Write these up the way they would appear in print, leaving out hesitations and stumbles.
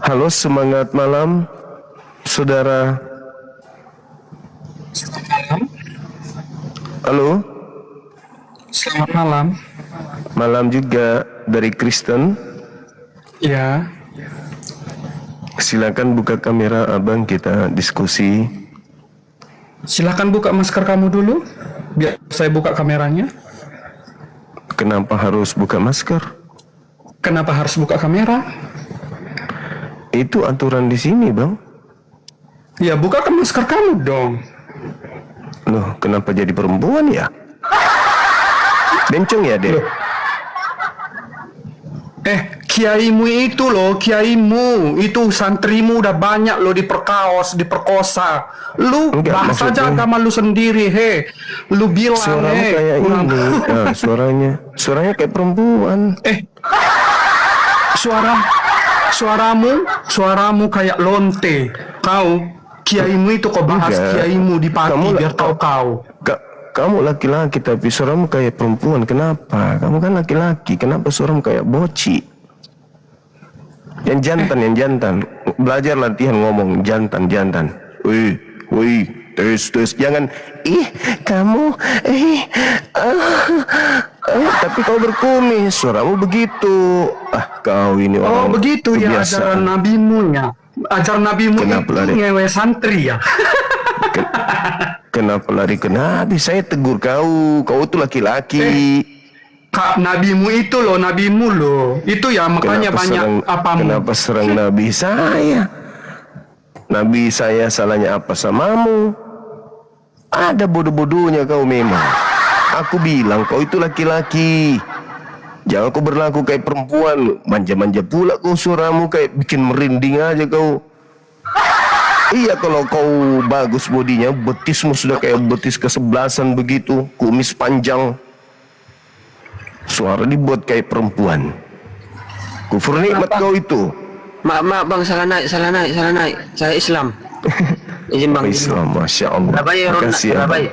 Halo, semangat malam, saudara. Halo, Selamat malam. malam juga dari Kristen. Ya, Silakan buka kamera abang, kita diskusi. silakan buka masker kamu dulu, biar saya buka kameranya. Kenapa harus buka masker? Kenapa harus buka kamera? Itu aturan di sini, bang. Ya, bukakan masker kamu dong. Loh, kenapa jadi perempuan ya? Bencong ya, Dek? Loh. Kiaimu itu loh, kiaimu itu santrimu udah banyak loh diperkosa. Lu Enggak, bahas aja maksudnya agama lu sendiri, Lu bilang, suaramu kayak kurang. ini. Ah, suaranya kayak perempuan. Suaramu kayak lonte. Kau, kiaimu itu kau bahas Enggak. kiaimu di pati Kamu biar tahu kau. Kamu laki-laki tapi suaramu kayak perempuan. Kenapa? Kamu kan laki-laki. Kenapa suaramu kayak boci? Yang jantan. Belajar latihan ngomong jantan. Wih, tes. Jangan, kamu, tapi kau berkumis. Suaramu begitu. Kau ini orang Begitu ya kebiasaan. ajaran nabimu ya. Ajaran nabimu Kenapa itu lari? ngewe santri ya. Kenapa lari ke Nabi? Saya tegur kau. Kau itu laki-laki. Kak, nabimu itu loh, nabimu loh. Itu ya makanya banyak apamu. Kenapa serang Nabi saya? Nabi saya salahnya apa samamu? Ada bodoh-bodohnya kau memang. Aku bilang kau itu laki-laki. Jangan kau berlaku kayak perempuan. Manja-manja pula kau, suaramu kayak bikin merinding aja kau. Iya, kalau kau bagus bodinya, betismu sudah kayak betis kesebelasan begitu, kumis panjang, suara dibuat kayak perempuan. Kufur nikmat kau itu. Maaf bang, salah naik. Saya Islam. Izin bang. Islam, masya Allah. Makasih ya, Bang.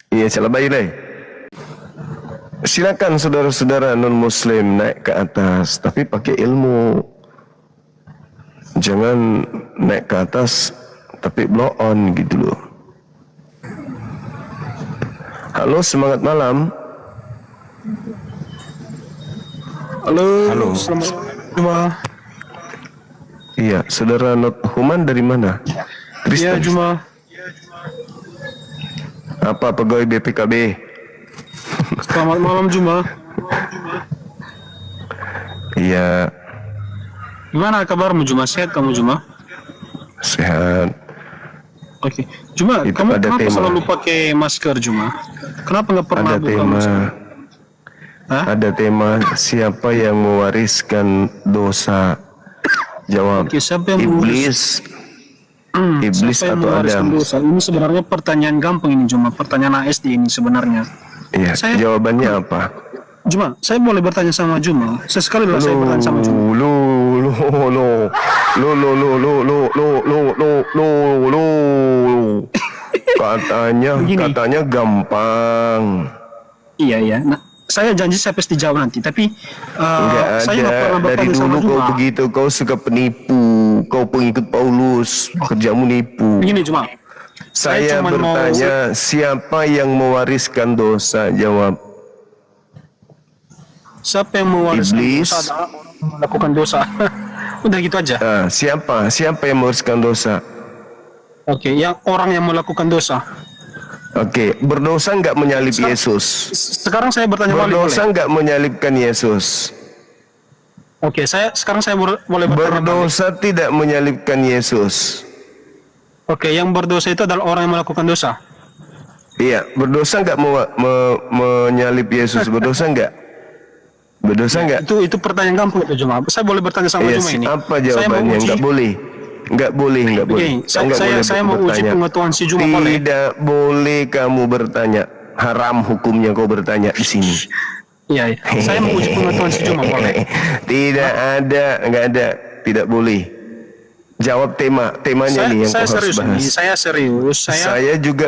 Iya, salah bayi deh. Silakan saudara-saudara non muslim naik ke atas, tapi pakai ilmu. Jangan naik ke atas tapi blow on gitu loh. Halo, semangat malam. Halo. Selamat Juma. Iya, saudara Not Human dari mana? Kristen. Iya, Juma. Apa pegawai BPKB? Selamat malam Juma. Iya, Gimana kabarmu Juma? Sehat kamu Juma? sehat. Oke. Juma, Itu kamu ada kenapa tema. selalu pakai masker Juma? Kenapa nggak pernah Ada buka tema. masker? Hah? Ada tema siapa yang mewariskan dosa? Jawab Oke, siapa yang iblis. Iblis siapa yang atau mewariskan Adam? dosa? Ini sebenarnya pertanyaan gampang ini Juma, pertanyaan ASD ini sebenarnya. Iya, Saya- jawabannya apa? Juma, saya boleh bertanya sama Juma? Sesekali lah saya bertanya sama Juma. Begini. Katanya gampang. Iya. Nah, saya janji saya pasti jawab nanti. Tapi Enggak saya nggak ada. pernah Dari bertanya sama dulu kau Juma. begitu, kau suka penipu. Kau pengikut Paulus, kerjamu nipu. Begini Juma, Saya cuman mau- bertanya, siapa yang mewariskan dosa? Jawab. siapa yang mewariskan Iblis. dosa adalah orang yang melakukan dosa. Udah gitu aja. Siapa yang mewariskan dosa? Oke, yang orang yang melakukan dosa. Oke, berdosa nggak menyalib Yesus? Sekarang saya bertanya balik boleh? Berdosa nggak menyalibkan Yesus? Oke, sekarang saya boleh bertanya balik. Berdosa tidak menyalibkan Yesus. Oke, yang berdosa itu adalah orang yang melakukan dosa. Iya, berdosa nggak menyalib Yesus? Berdosa nggak? Berdosa nggak? Itu pertanyaan gampang itu Juma. Saya boleh bertanya sama Iya, Juma ini. apa Saya mau jawabannya? uji. Nggak boleh. Nggak boleh. Begini, saya mau uji bertanya. pengetahuan si Juma boleh. Tidak boleh kamu bertanya. Haram hukumnya kau bertanya di sini. Iya. Saya mau uji pengetahuan si Juma boleh. Nggak ada. Tidak boleh. Jawab temanya nih yang Saya kau harus serius bahas. ini. Saya serius. Saya juga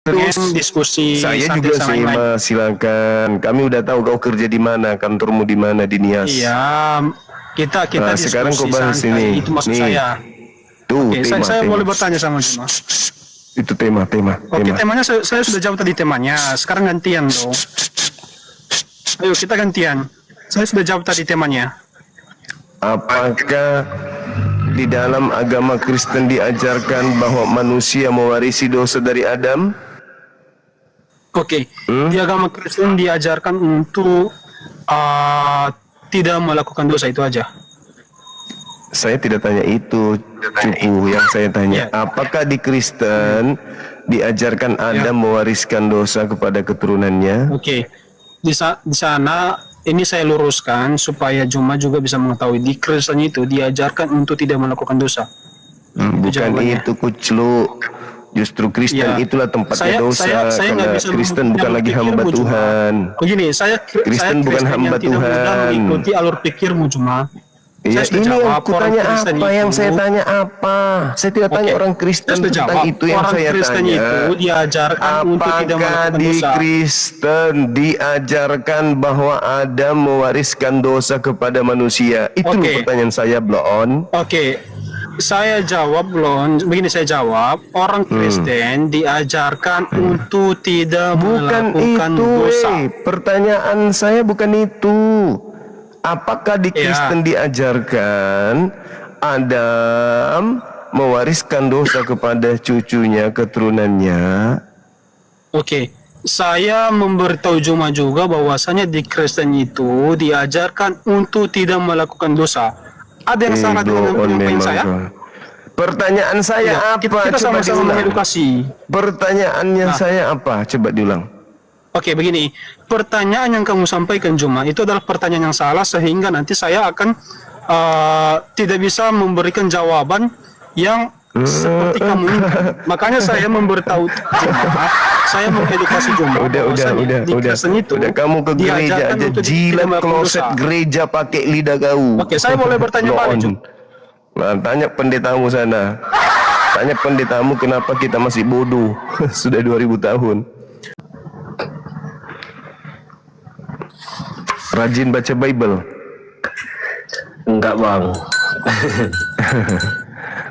pengen diskusi Saya santai juga sama yang lain. silakan. Kami udah tahu kau kerja di mana, kantormu di mana di Nias. Iya, kita Nah, diskusi sekarang kau bahas santai. ini. Itu maksud Nih. saya. Tuh, Oke, saya tema. boleh bertanya sama Juma. Itu tema. Oke, temanya saya sudah jawab tadi temanya. Sekarang gantian dong. Ayo kita gantian. Saya sudah jawab tadi temanya. Apakah di dalam agama Kristen diajarkan bahwa manusia mewarisi dosa dari Adam? Oke, di agama Kristen diajarkan untuk tidak melakukan dosa, itu aja. Saya tidak tanya itu, cupu. Yang saya tanya, Ya. apakah di Kristen diajarkan Adam mewariskan dosa kepada keturunannya? Oke, di sana ini saya luruskan supaya Juma juga bisa mengetahui di Kristen itu diajarkan untuk tidak melakukan dosa. Bukan jawabannya. itu, kuclu. Justru Kristen Ya. itulah tempatnya dosa. Saya nggak Karena bisa Kristen bukan lagi pikirmu, hamba Juma. Tuhan. Begini, saya Kristen bukan Kristen hamba yang tidak mudah Tuhan. mengikuti alur pikirmu, Juma. Ya, Saya sudah ini yang jawab, aku orang tanya Kristen apa? Yang itu- saya tanya apa? Saya tidak tanya Oke, orang saya Kristen sudah tentang jawab. itu yang Orang saya Kristen tanya. itu diajarkan untuk tidak Apakah melakukan di dosa. Kristen diajarkan bahwa Adam mewariskan dosa kepada manusia? Itu loh Oke. pertanyaan saya, Blon. Oke, saya jawab belum. Begini saya jawab, orang Kristen diajarkan untuk tidak Bukan melakukan itu, dosa. pertanyaan saya bukan itu. Apakah di Ya. Kristen diajarkan Adam mewariskan dosa kepada cucunya, keturunannya? Oke, saya memberitahu Juma juga bahwasanya di Kristen itu diajarkan untuk tidak melakukan dosa. Ada yang salah dengan Blow on penyampaian memang saya? kau. Pertanyaan saya Iya, apa? kita Coba sama-sama diulang. mengedukasi. Pertanyaannya saya apa? Coba diulang. Oke, begini. Pertanyaan yang kamu sampaikan Juma itu adalah pertanyaan yang salah sehingga nanti saya akan tidak bisa memberikan jawaban yang seperti kamu inginkan. Makanya saya memberitahu Juma, saya mengedukasi Juma. bahwasanya di Kristen itu Udah kamu ke gereja diajarkan aja untuk jilat tidak melakukan kloset dosa. gereja pakai lidah kau. Oke, saya boleh bertanya Blow balik, on. Jum. Nah, tanya pendetamu sana. Tanya pendetamu kenapa kita masih bodoh. Sudah 2000 tahun. Rajin baca Bible. Enggak, Bang.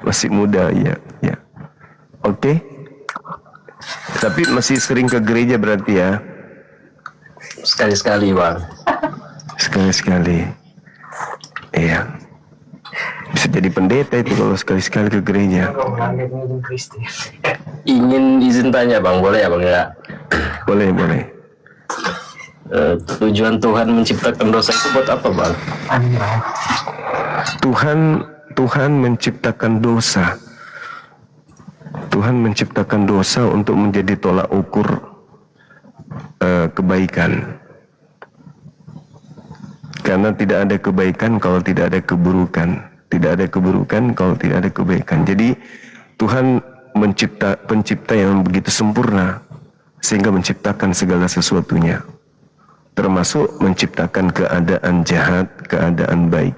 Masih muda, ya. Oke. Tapi masih sering ke gereja berarti ya. Sekali-sekali, Bang. Sekali-sekali. Iya. Bisa jadi pendeta itu kalau sekali-sekali ke gereja. Ingin izin tanya, Bang. Boleh ya, Bang ya? Boleh. Tujuan Tuhan menciptakan dosa itu buat apa, Bang? Tuhan menciptakan dosa. Tuhan menciptakan dosa untuk menjadi tolak ukur kebaikan. Karena tidak ada kebaikan kalau tidak ada keburukan. Tidak ada keburukan kalau tidak ada kebaikan. Jadi Tuhan pencipta yang begitu sempurna sehingga menciptakan segala sesuatunya. Termasuk menciptakan keadaan jahat, keadaan baik.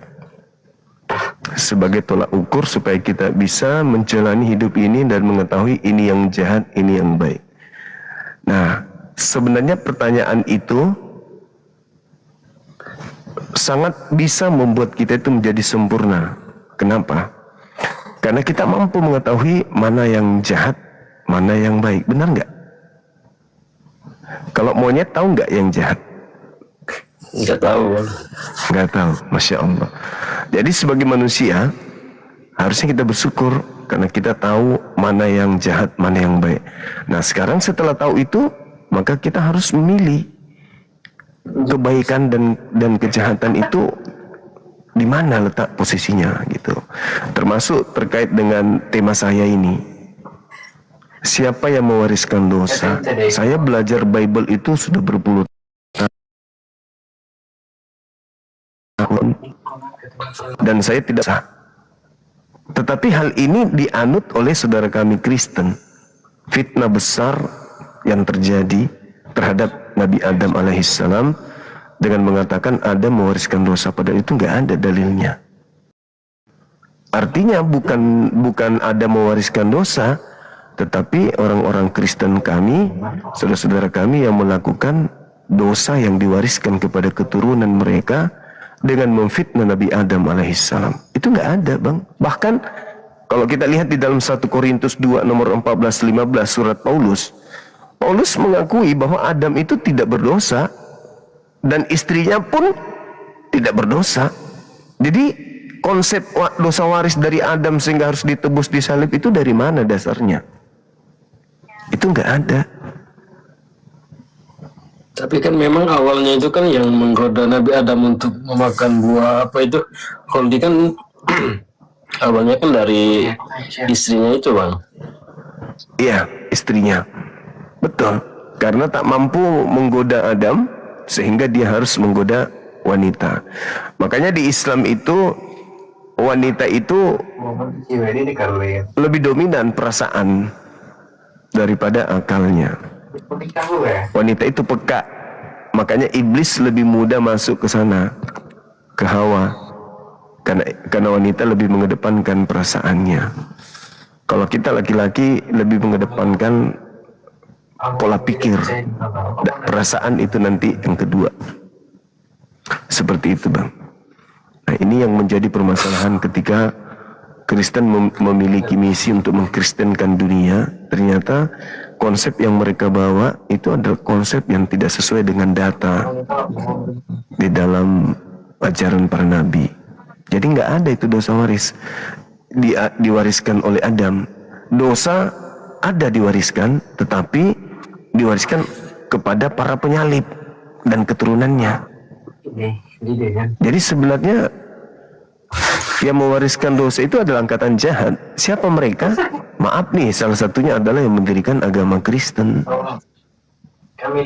Sebagai tolak ukur supaya kita bisa menjalani hidup ini dan mengetahui ini yang jahat, ini yang baik. Nah, sebenarnya pertanyaan itu sangat bisa membuat kita itu menjadi sempurna. Kenapa? Karena kita mampu mengetahui mana yang jahat, mana yang baik. Benar nggak? Kalau monyet tahu nggak yang jahat? Nggak tahu, Bang. Nggak tahu, Masya Allah. Jadi sebagai manusia harusnya kita bersyukur karena kita tahu mana yang jahat, mana yang baik. Nah sekarang setelah tahu itu, maka kita harus memilih kebaikan dan kejahatan itu di mana letak posisinya gitu. Termasuk terkait dengan tema saya ini. Siapa yang mewariskan dosa? Saya belajar Bible itu sudah berpuluh tahun dan saya tidak sah. Tetapi hal ini dianut oleh saudara kami Kristen. Fitnah besar yang terjadi terhadap Nabi Adam alaihissalam dengan mengatakan Adam mewariskan dosa, padahal itu nggak ada dalilnya. Artinya bukan Adam mewariskan dosa, Tetapi orang-orang Kristen kami, saudara-saudara kami yang melakukan dosa yang diwariskan kepada keturunan mereka dengan memfitnah Nabi Adam alaihissalam, itu nggak ada, Bang. Bahkan kalau kita lihat di dalam 1 Korintus 2 nomor 14-15 surat Paulus mengakui bahwa Adam itu tidak berdosa dan istrinya pun tidak berdosa. Jadi konsep dosa waris dari Adam sehingga harus ditebus di salib itu dari mana dasarnya? Itu nggak ada. Tapi kan memang awalnya itu kan yang menggoda Nabi Adam untuk memakan buah apa itu, Holdi kan awalnya kan dari istrinya itu, Bang. Iya, istrinya. Betul. Karena tak mampu menggoda Adam sehingga dia harus menggoda wanita. Makanya di Islam itu wanita itu lebih dominan perasaan daripada akalnya. Wanita itu peka, makanya iblis lebih mudah masuk ke sana, ke Hawa, karena wanita lebih mengedepankan perasaannya. Kalau kita laki-laki lebih mengedepankan pola pikir, perasaan itu nanti yang kedua. Seperti itu, Bang. Nah, ini yang menjadi permasalahan ketika Kristen memiliki misi untuk mengkristenkan dunia. Ternyata konsep yang mereka bawa itu adalah konsep yang tidak sesuai dengan data di dalam ajaran para nabi. Jadi nggak ada itu dosa waris diwariskan oleh Adam. Dosa ada diwariskan, tetapi diwariskan kepada para penyalib dan keturunannya. Jadi sebenarnya yang mewariskan dosa itu adalah angkatan jahat. Siapa mereka? Maaf nih, salah satunya adalah yang mendirikan agama Kristen,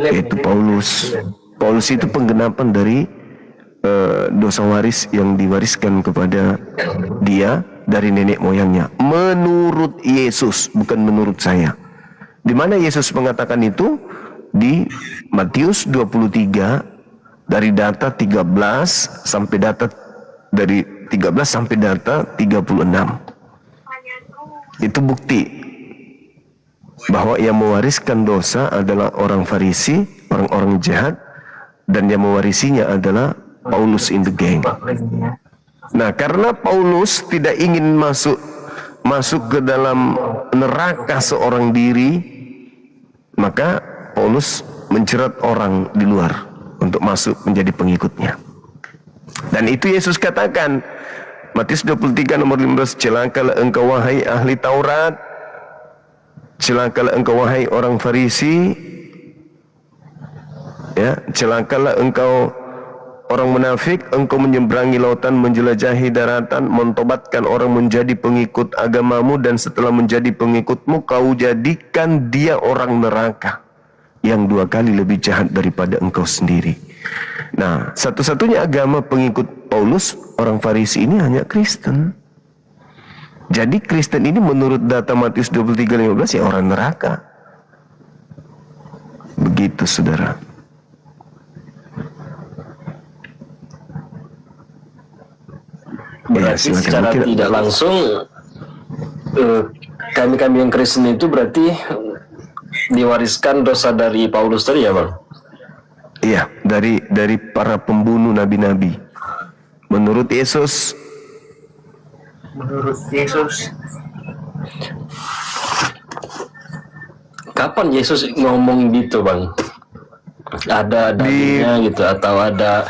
yaitu Paulus. Paulus itu penggenapan dari dosa waris yang diwariskan kepada dia dari nenek moyangnya. Menurut Yesus, bukan menurut saya. Di mana Yesus mengatakan itu? Di Matius 23 dari data 13 sampai data dari 13 sampai data 36. Itu bukti bahwa yang mewariskan dosa adalah orang Farisi, orang-orang jahat, dan yang mewarisinya adalah Paulus in the gang. Nah, karena Paulus tidak ingin masuk ke dalam neraka seorang diri, maka Paulus menjerat orang di luar untuk masuk menjadi pengikutnya. Dan itu Yesus katakan, Matius 23 nomor 15, celakalah engkau wahai ahli Taurat, celakalah engkau wahai orang Farisi, ya, celakalah engkau orang munafik, engkau menyeberangi lautan, menjelajahi daratan, mentobatkan orang menjadi pengikut agamamu, dan setelah menjadi pengikutmu kau jadikan dia orang neraka yang 2 kali lebih jahat daripada engkau sendiri. Nah, satu-satunya agama pengikut Paulus, orang Farisi ini hanya Kristen. Jadi Kristen ini menurut data Matius 23:15 ya orang neraka. Begitu, saudara. Berarti secara tidak langsung kami-kami yang Kristen itu berarti diwariskan dosa dari Paulus tadi ya, Bang? Iya, dari para pembunuh nabi-nabi. Menurut Yesus. Kapan Yesus ngomong gitu, Bang? Ada dalilnya gitu atau ada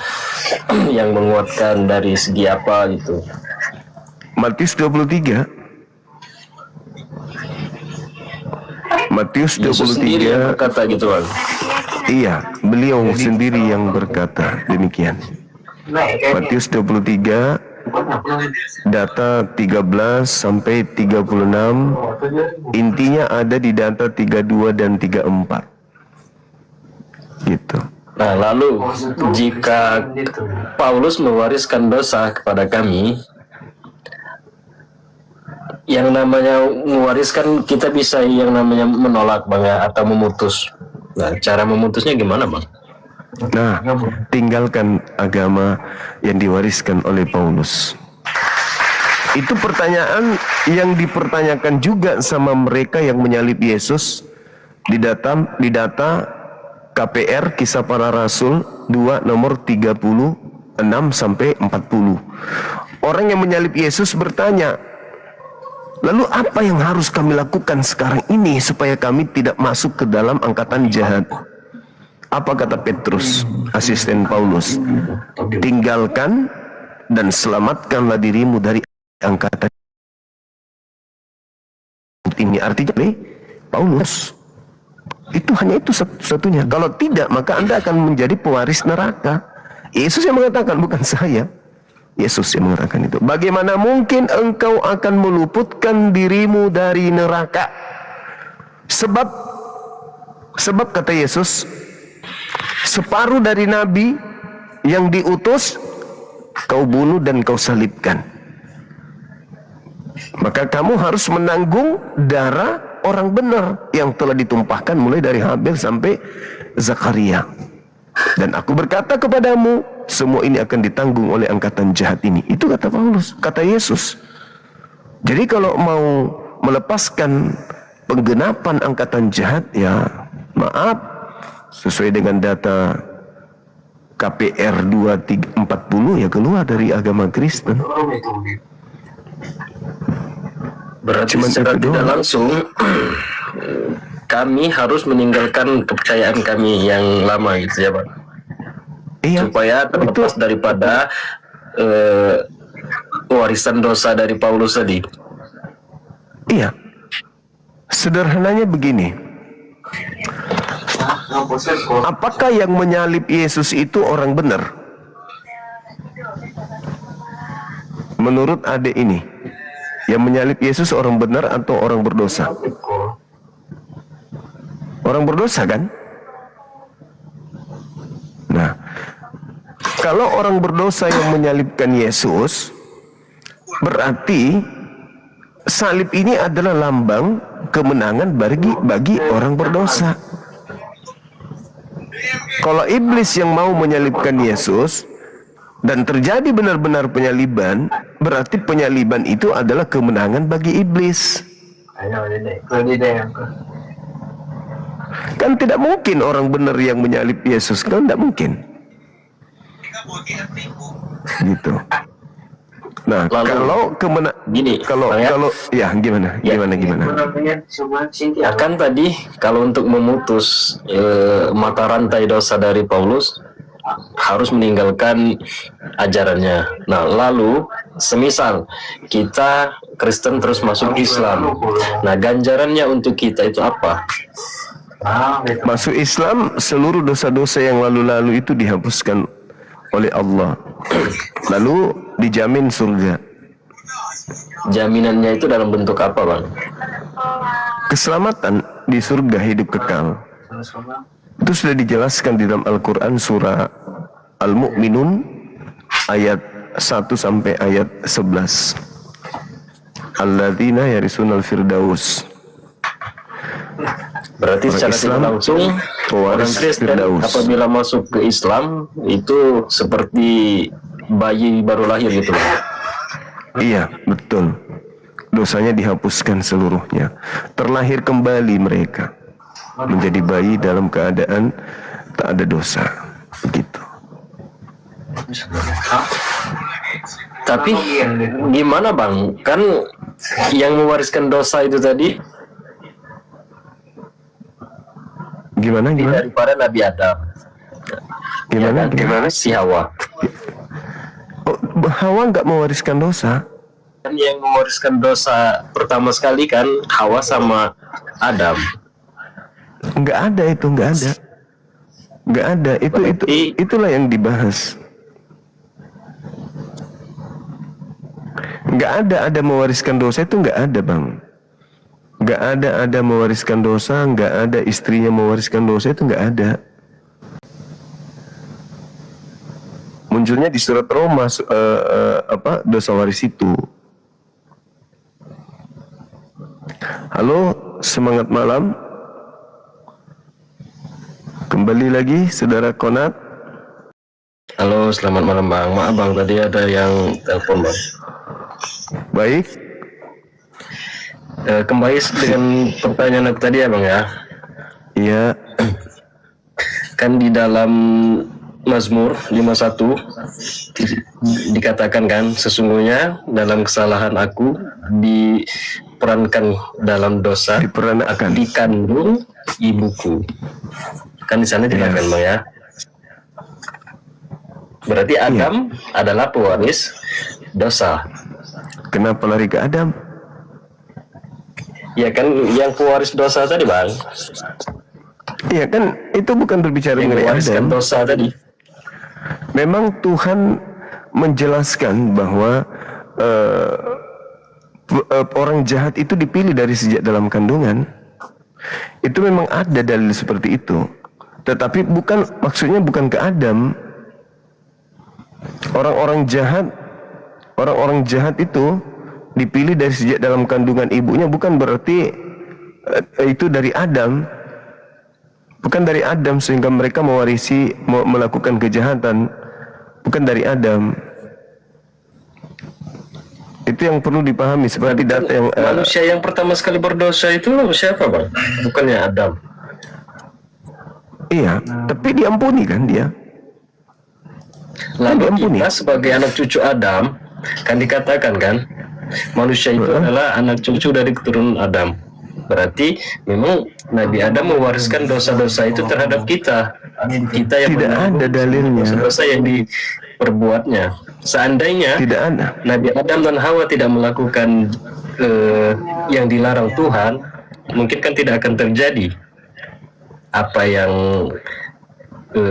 yang menguatkan dari segi apa gitu? Matius 23. Matius Yesus sendiri 23 yang berkata gitu, Bang. Iya, beliau sendiri yang berkata demikian. Matius 23 data 13 sampai 36, intinya ada di data 32 dan 34. Gitu. Nah, lalu jika Paulus mewariskan dosa kepada kami, yang namanya mewariskan kita bisa yang namanya menolak, Bang, ya, atau memutus. Nah, cara memutusnya gimana, Bang? Nah, tinggalkan agama yang diwariskan oleh Paulus. Itu pertanyaan yang dipertanyakan juga sama mereka yang menyalib Yesus di data KPR Kisah Para Rasul 2 nomor 36 sampai 40. Orang yang menyalib Yesus bertanya, lalu apa yang harus kami lakukan sekarang ini supaya kami tidak masuk ke dalam angkatan jahat? Apa kata Petrus, asisten Paulus? Tinggalkan dan selamatkanlah dirimu dari angkatan ini. Artinya Paulus itu hanya itu satu-satunya. Kalau tidak, maka Anda akan menjadi pewaris neraka. Yesus yang mengatakan, bukan saya. Yesus yang mengatakan itu. Bagaimana mungkin engkau akan meluputkan dirimu dari neraka? Sebab kata Yesus, separuh dari nabi yang diutus kau bunuh dan kau salibkan. Maka kamu harus menanggung darah orang benar yang telah ditumpahkan mulai dari Habel sampai Zakaria. Dan aku berkata kepadamu, semua ini akan ditanggung oleh angkatan jahat ini. Itu kata Paulus, kata Yesus. Jadi kalau mau melepaskan penggenapan angkatan jahat, ya maaf, sesuai dengan data KPR 2340 ya keluar dari agama Kristen. Berarti Cuman secara itu tidak doang. langsung kami harus meninggalkan kepercayaan kami yang lama gitu ya Bang. Iya, Supaya terlepas daripada warisan dosa dari Paulus tadi. iya. Sederhananya begini. Apakah yang menyalib Yesus itu orang benar? Menurut adik ini, yang menyalib Yesus orang benar atau orang berdosa? Orang berdosa kan? Nah, kalau orang berdosa yang menyalibkan Yesus, berarti salib ini adalah lambang kemenangan bagi orang berdosa. Kalau iblis yang mau menyalibkan Yesus dan terjadi benar-benar penyaliban, berarti penyaliban itu adalah kemenangan bagi iblis. Kan tidak mungkin orang benar yang menyalib Yesus, kan tidak mungkin. Gitu. Nah, Lalu, gini, kalau Bang, ya. ya gimana? Kan tadi kalau untuk memutus mata rantai dosa dari Paulus harus meninggalkan ajarannya. Nah, lalu semisal kita Kristen terus masuk Islam, nah ganjarannya untuk kita itu apa? Masuk Islam, seluruh dosa-dosa yang lalu-lalu itu dihapuskan oleh Allah. Lalu dijamin surga. Jaminannya itu dalam bentuk apa, Bang? Keselamatan di surga, hidup kekal. Itu sudah dijelaskan di dalam Al-Quran surah Al-Mu'minun ayat 1 sampai ayat 11. Alladzina yarisunal firdaus. Berarti Orang secara Islam, tidak langsung pewaris orang Kristen Firdaus. apabila masuk ke Islam itu seperti bayi baru lahir gitu, Bang. Iya, betul. Dosanya dihapuskan seluruhnya. Terlahir kembali mereka menjadi bayi dalam keadaan tak ada dosa. Begitu. Tapi gimana, Bang? Kan yang mewariskan dosa itu tadi Gimana? daripada Nabi Adam. Gimana? Gimana si Hawa? Oh, Hawa nggak mewariskan dosa. Kan yang mewariskan dosa pertama sekali kan Hawa sama Adam. Nggak ada itu, nggak ada. Nggak ada. Itulah yang dibahas. Nggak ada mewariskan dosa itu, nggak ada, Bang. Nggak ada mewariskan dosa, nggak ada istrinya mewariskan dosa, itu nggak ada. Munculnya di surat Roma dosa waris itu. Halo, semangat malam. Kembali lagi Saudara Konat. Halo, selamat malam, Bang. Maaf, Bang, tadi ada yang telepon, Bang. Baik. Kembali dengan pertanyaan aku tadi ya Bang ya. Iya. Kan di dalam Mazmur 51 dikatakan kan, sesungguhnya dalam kesalahan aku diperankan dalam dosa, Diperankan. dikandung ibuku. Kan di sana dikatakan Bang ya. Berarti Adam adalah pewaris dosa. Kenapa lari ke Adam? Ya kan yang pewaris dosa tadi Bang, Iya kan, itu bukan berbicara yang mengenai mewariskan Adam. dosa tadi. Memang Tuhan menjelaskan bahwa orang jahat itu dipilih dari sejak dalam kandungan. Itu memang ada dalil seperti itu. Tetapi maksudnya bukan ke Adam. Orang-orang jahat itu dipilih dari sejak dalam kandungan ibunya, bukan berarti itu dari Adam. Bukan dari Adam sehingga mereka melakukan kejahatan. Bukan dari Adam. Itu yang perlu dipahami seperti data yang Manusia yang pertama sekali berdosa itu siapa Bang? Bukannya Adam. iya, tapi diampuni kan dia. Lalu diampuni. kita sebagai anak cucu Adam kan dikatakan kan, manusia itu adalah anak cucu dari keturunan Adam. Berarti memang Nabi Adam mewariskan dosa-dosa itu terhadap kita. Kita yang Tidak ada dalilnya. dosa-dosa yang diperbuatnya. Seandainya Tidak ada. Nabi Adam dan Hawa tidak melakukan yang dilarang Tuhan, mungkin kan tidak akan terjadi apa yang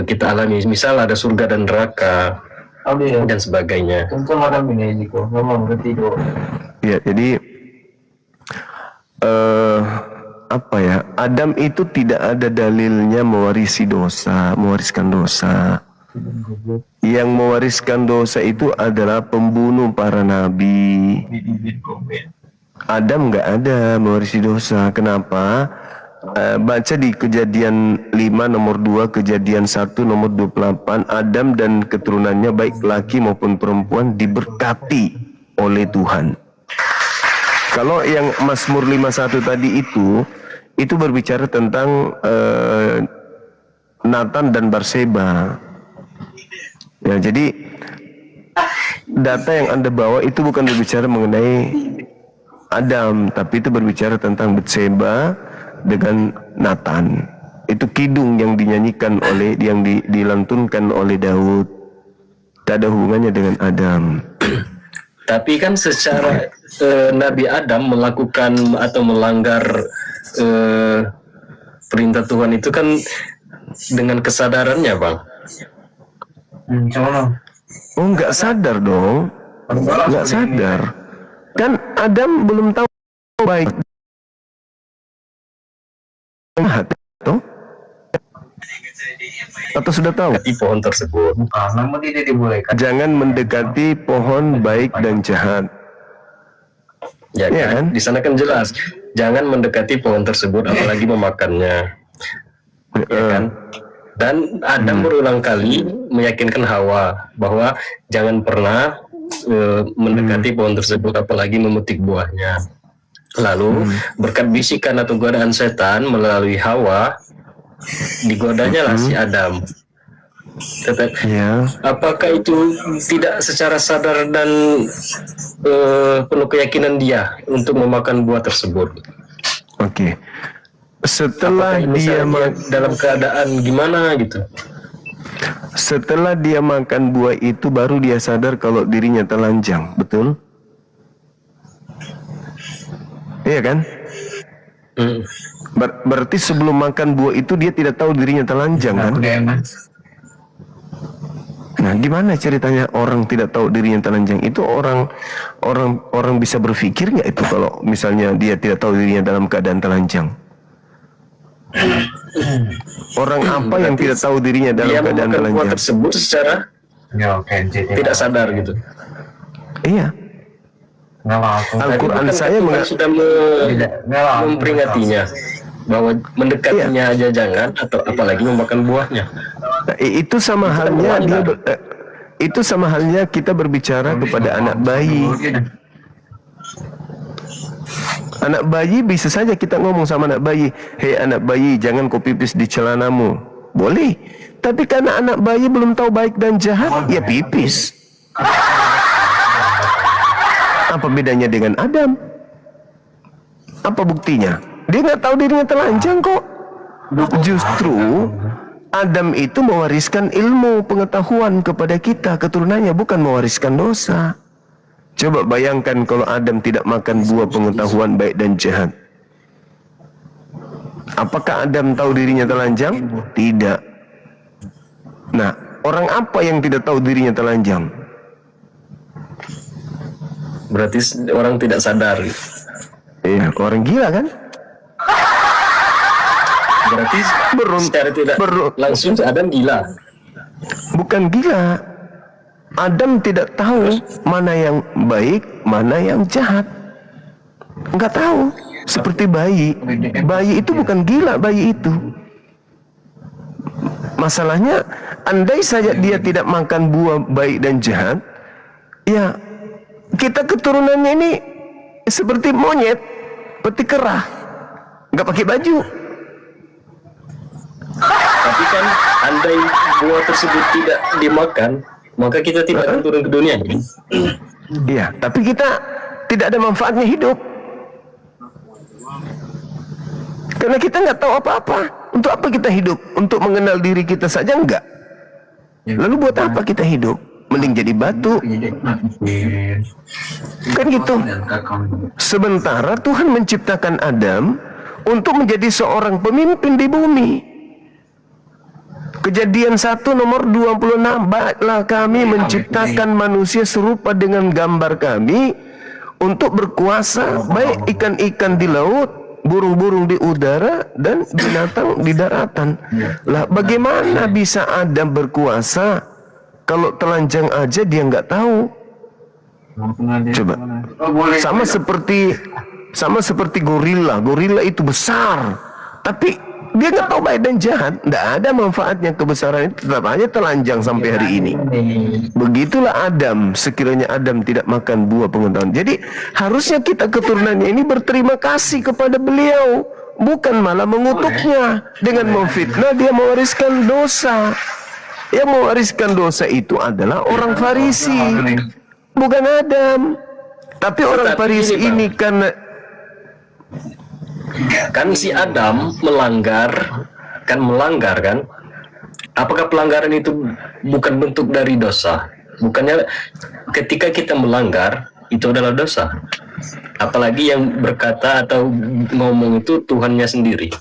kita alami. Misal ada surga dan neraka dan sebagainya. Ya, jadi apa ya? Adam itu tidak ada dalilnya mewariskan dosa. Yang mewariskan dosa itu adalah pembunuh para nabi. Adam nggak ada mewarisi dosa. Kenapa? Baca di Kejadian 5 nomor 2, Kejadian 1 nomor 28, Adam dan keturunannya baik laki maupun perempuan diberkati oleh Tuhan. Kalau yang Mazmur 51 tadi itu berbicara tentang Nathan dan Batseba. Ya, jadi data yang Anda bawa itu bukan berbicara mengenai Adam, tapi itu berbicara tentang Batseba dengan Nathan. Itu kidung yang dinyanyikan yang dilantunkan oleh Daud. Tak ada hubungannya dengan Adam. Tapi kan secara Nabi Adam melakukan atau melanggar perintah Tuhan itu kan dengan kesadarannya Bang. Oh, nggak sadar dong. Nggak sadar. Kan Adam belum tahu baik jahat, toh? Atau sudah tahu? Di pohon tersebut. Jangan mendekati pohon baik dan jahat. Ya kan? Di sana kan jelas, jangan mendekati pohon tersebut apalagi memakannya. Ya kan? Dan Adam berulang kali meyakinkan Hawa bahwa jangan pernah mendekati pohon tersebut apalagi memetik buahnya. Lalu berkat bisikan atau godaan setan melalui Hawa, digodanya lah si Adam. Apakah itu tidak secara sadar dan penuh keyakinan dia untuk memakan buah tersebut? Oke. Setelah dia dalam keadaan gimana gitu? Setelah dia makan buah itu baru dia sadar kalau dirinya telanjang, betul? Iya kan? Berarti sebelum makan buah itu dia tidak tahu dirinya telanjang kan? Nah, gimana ceritanya orang tidak tahu dirinya telanjang? Itu orang bisa berpikir nggak itu kalau misalnya dia tidak tahu dirinya dalam keadaan telanjang? Orang apa yang tidak tahu dirinya dalam keadaan telanjang? Buah tersebut secara tidak sadar gitu. Iya. Al-Quran saya sudah memperingatinya bahwa mendekatinya aja jangan, atau apalagi memakan buahnya. Nah, itu sama halnya kita berbicara kepada anak bayi. Anak bayi bisa saja kita ngomong sama anak bayi, hei anak bayi, jangan kau pipis di celanamu. Boleh. Tapi karena anak bayi belum tahu baik dan jahat, ya pipis. Apa bedanya dengan Adam? Apa buktinya? Dia nggak tahu dirinya telanjang kok. Justru Adam itu mewariskan ilmu pengetahuan kepada kita, keturunannya, bukan mewariskan dosa. Coba bayangkan kalau Adam tidak makan buah pengetahuan baik dan jahat. Apakah Adam tahu dirinya telanjang? Tidak. Nah, orang apa yang tidak tahu dirinya telanjang? Berarti orang tidak sadar. Iya, orang gila kan? Berarti secara tidak langsung Adam gila. Bukan gila. Adam tidak tahu mana yang baik, mana yang jahat. Enggak tahu. Seperti bayi. Bayi itu bukan gila, bayi itu. Masalahnya, andai saja dia tidak makan buah baik dan jahat, ya kita keturunannya ini seperti monyet, peti kerah, nggak pakai baju. Tapi kan andai buah tersebut tidak dimakan, maka kita tidak akan turun ke dunia. Iya, tapi kita tidak ada manfaatnya hidup. Karena kita nggak tahu apa-apa. Untuk apa kita hidup? Untuk mengenal diri kita saja enggak. Lalu buat apa kita hidup? Mending jadi batu. Kan gitu. Sementara Tuhan menciptakan Adam untuk menjadi seorang pemimpin di bumi. Kejadian 1 nomor 26, baiklah kami menciptakan manusia serupa dengan gambar kami untuk berkuasa baik ikan-ikan di laut, burung-burung di udara, dan binatang di daratan. Lah bagaimana bisa Adam berkuasa kalau telanjang aja dia nggak tahu? Coba. Sama seperti gorila. Gorila itu besar, tapi dia nggak tahu baik dan jahat. Nggak ada manfaatnya kebesaran itu, tetap aja telanjang sampai hari ini. Begitulah Adam, sekiranya Adam tidak makan buah pengetahuan. Jadi harusnya kita keturunannya ini berterima kasih kepada beliau, bukan malah mengutuknya dengan memfitnah dia mewariskan dosa. Yang mewariskan dosa itu adalah orang Farisi, bukan Adam. Tapi orang Farisi ini karena kan si Adam melanggar kan? Apakah pelanggaran itu bukan bentuk dari dosa? Bukannya ketika kita melanggar itu adalah dosa? Apalagi yang berkata atau ngomong itu Tuhannya sendiri,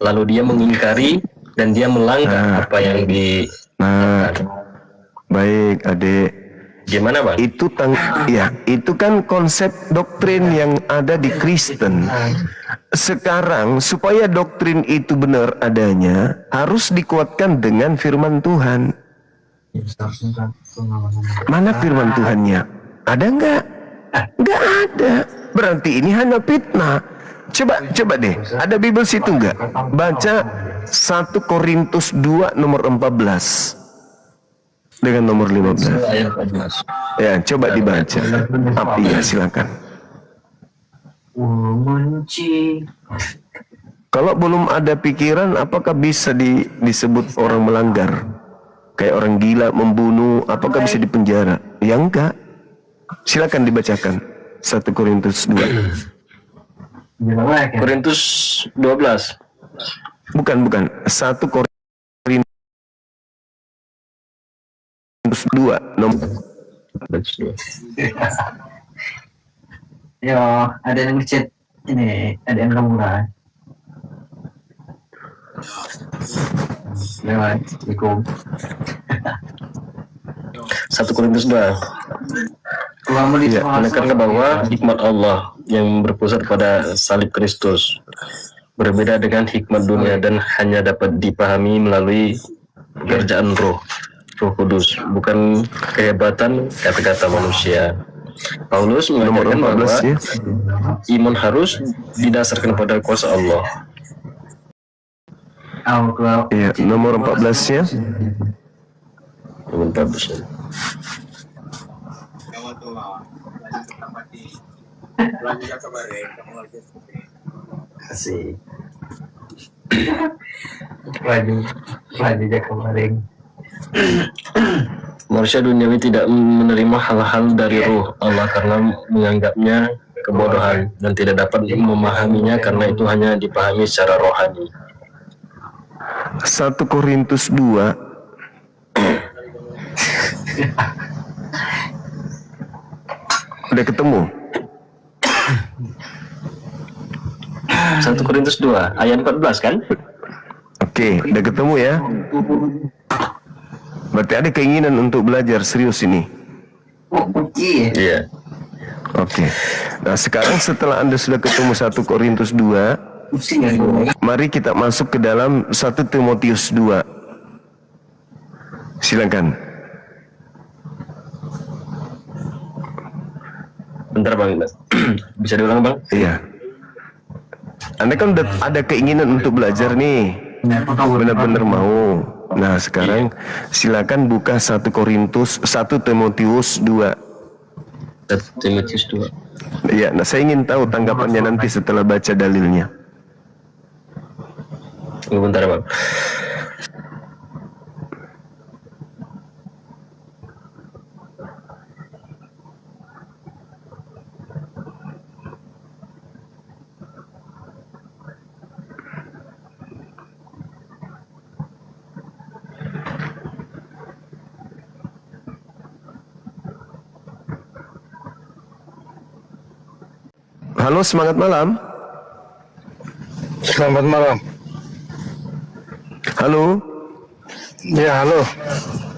lalu dia mengingkari dan dia melanggar apa yang di. Baik, adik. Gimana, Bang? Itu kan konsep doktrin yang ada di Kristen. Sekarang supaya doktrin itu benar adanya, harus dikuatkan dengan firman Tuhan. Mana firman Tuhannya? Ada nggak? Nggak ada. Berarti ini hanya fitnah. Coba deh, ada Bible situ nggak? Baca 1 Korintus 2 nomor 14 dengan nomor 15. Ya, coba dibaca. Iya, silakan. Kalau belum ada pikiran, apakah bisa disebut orang melanggar? Kayak orang gila, membunuh, apakah bisa dipenjara? Ya enggak. Silakan dibacakan 1 Korintus 2. Korintus 12. Bukan 1 Korintus 2 nomor. Yo, ada yang ngechat ini, ada yang kamu lah. Assalamualaikum. 1 Korintus 2. Menekankan bahwa hikmat Allah yang berpusat pada salib Kristus berbeda dengan hikmat dunia dan hanya dapat dipahami melalui pekerjaan Roh Kudus, bukan kehebatan kata-kata manusia. Paulus mengajarkan bahwa iman harus didasarkan pada kuasa Allah. Iya, nomor 14-nya. Nomor 14. Asik. Laju aja kemarin. Manusia duniawi tidak menerima hal-hal dari ruh Allah karena menganggapnya kebodohan dan tidak dapat memahaminya karena itu hanya dipahami secara rohani. 1 Korintus 2 udah ketemu? 1 Korintus 2 ayat 14 kan? Oke, udah ketemu ya? Berarti ada keinginan untuk belajar serius ini. Iya. Oke. Nah, sekarang setelah Anda sudah ketemu 1 Korintus 2, mari kita masuk ke dalam 1 Timotius 2. Silakan. Bentar Bang, bisa diulang Bang? Iya. Anda kan udah ada keinginan untuk belajar nih. Benar-benar mau. Nah, sekarang silakan buka 1 Timotius 2. 1 Timotius 2. Iya, nah saya ingin tahu tanggapannya nanti setelah baca dalilnya. Tunggu bentar Bang. Halo, semangat malam. Selamat malam. Halo. Ya, halo.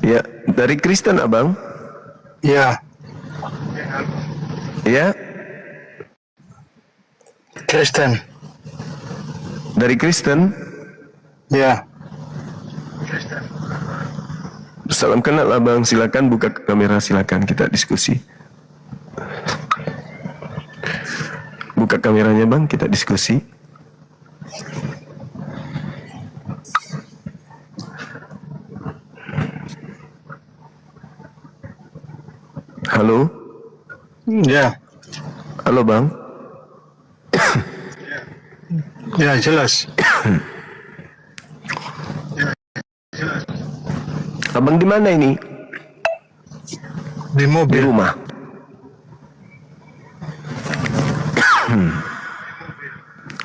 Ya, dari Kristen Abang. Ya, Ya, Kristen. dari Kristen. Ya, Salam kenal Abang, silakan buka kamera, silakan kita diskusi. Buka kameranya Bang, kita diskusi. Halo. ya, Halo Bang. ya jelas. Abang di mana ini? Di Di mobil. rumah.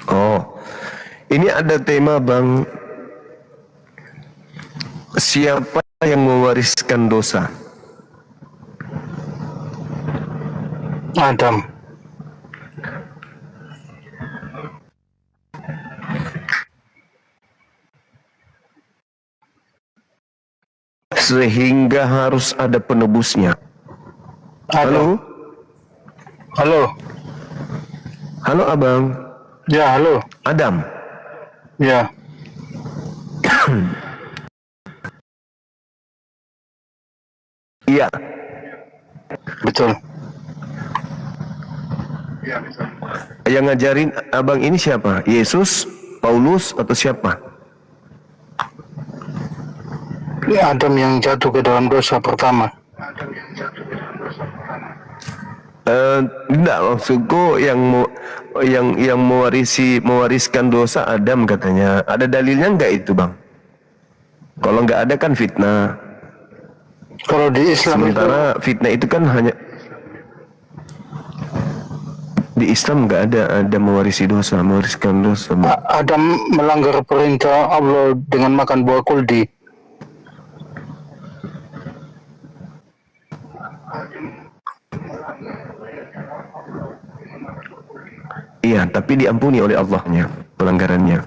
Oh, ini ada tema Bang. Siapa yang mewariskan dosa? Adam. Sehingga harus ada penebusnya. Halo? Adam. Halo. Halo Abang. Ya, halo. Adam. Ya, Iya. betul. Yang ngajarin Abang ini siapa? Yesus, Paulus, atau siapa? Ya, Adam yang jatuh ke dalam dosa pertama. Enggak, maksudku yang mewariskan dosa Adam katanya. Ada dalilnya enggak itu Bang? Kalau enggak ada kan fitnah. Kalau di Islam Sementara fitnah itu kan hanya di Islam enggak ada mewariskan dosa. Bang. Adam melanggar perintah Allah dengan makan buah kuldi. Iya, tapi diampuni oleh Allahnya pelanggarannya.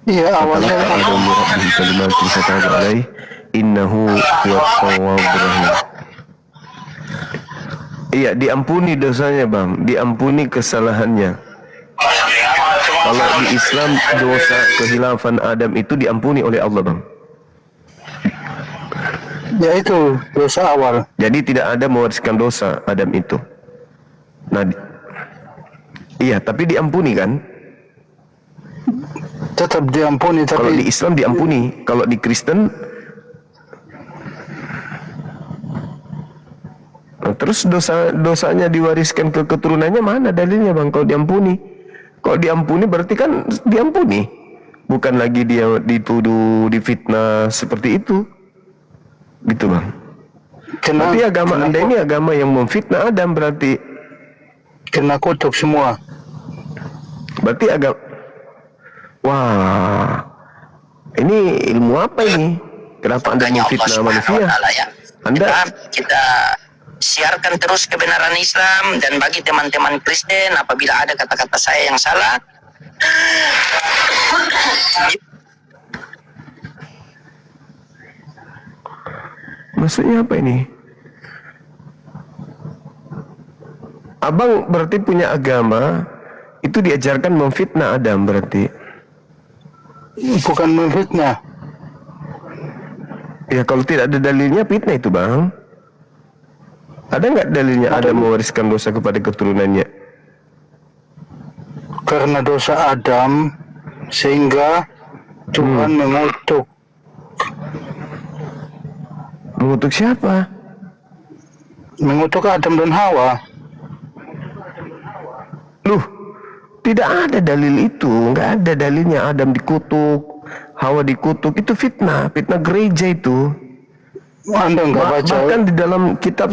Iya, awalnya Adam bi kalimatin fataba alaih innahu huwat tawwabur rahim. Iya, diampuni dosanya Bang, diampuni kesalahannya. Kalau di Islam dosa kehilafan Adam itu diampuni oleh Allah Bang. ya itu dosa awal. Jadi tidak ada mewariskan dosa Adam itu. Nah, iya, tapi diampuni kan? Tetap diampuni, Kalau di tapi Islam diampuni, kalau di Kristen Terus dosanya diwariskan ke keturunannya, mana dalilnya bang? Kalau diampuni, berarti kan diampuni, bukan lagi dia dituduh, difitnah seperti itu, gitu bang. Berarti agama anda ini agama yang memfitnah Adam berarti. Kena kutuk semua. Berarti wah, ini ilmu apa ini? Kenapa anda memfitnah manusia? Anda kita siarkan terus kebenaran Islam, dan bagi teman-teman Kristen apabila ada kata-kata saya yang salah, maksudnya apa ini? Abang berarti punya agama itu diajarkan memfitnah Adam berarti. Bukan memfitnah. Ya kalau tidak ada dalilnya fitnah itu bang. Ada nggak dalilnya Adam mewariskan dosa kepada keturunannya? Karena dosa Adam sehingga Tuhan mengutuk. Mengutuk siapa? Mengutuk Adam dan Hawa. Loh, tidak ada dalil itu. Nggak ada dalilnya Adam dikutuk, Hawa dikutuk. Itu fitnah gereja itu. Anda nggak baca? Bahkan di dalam kitab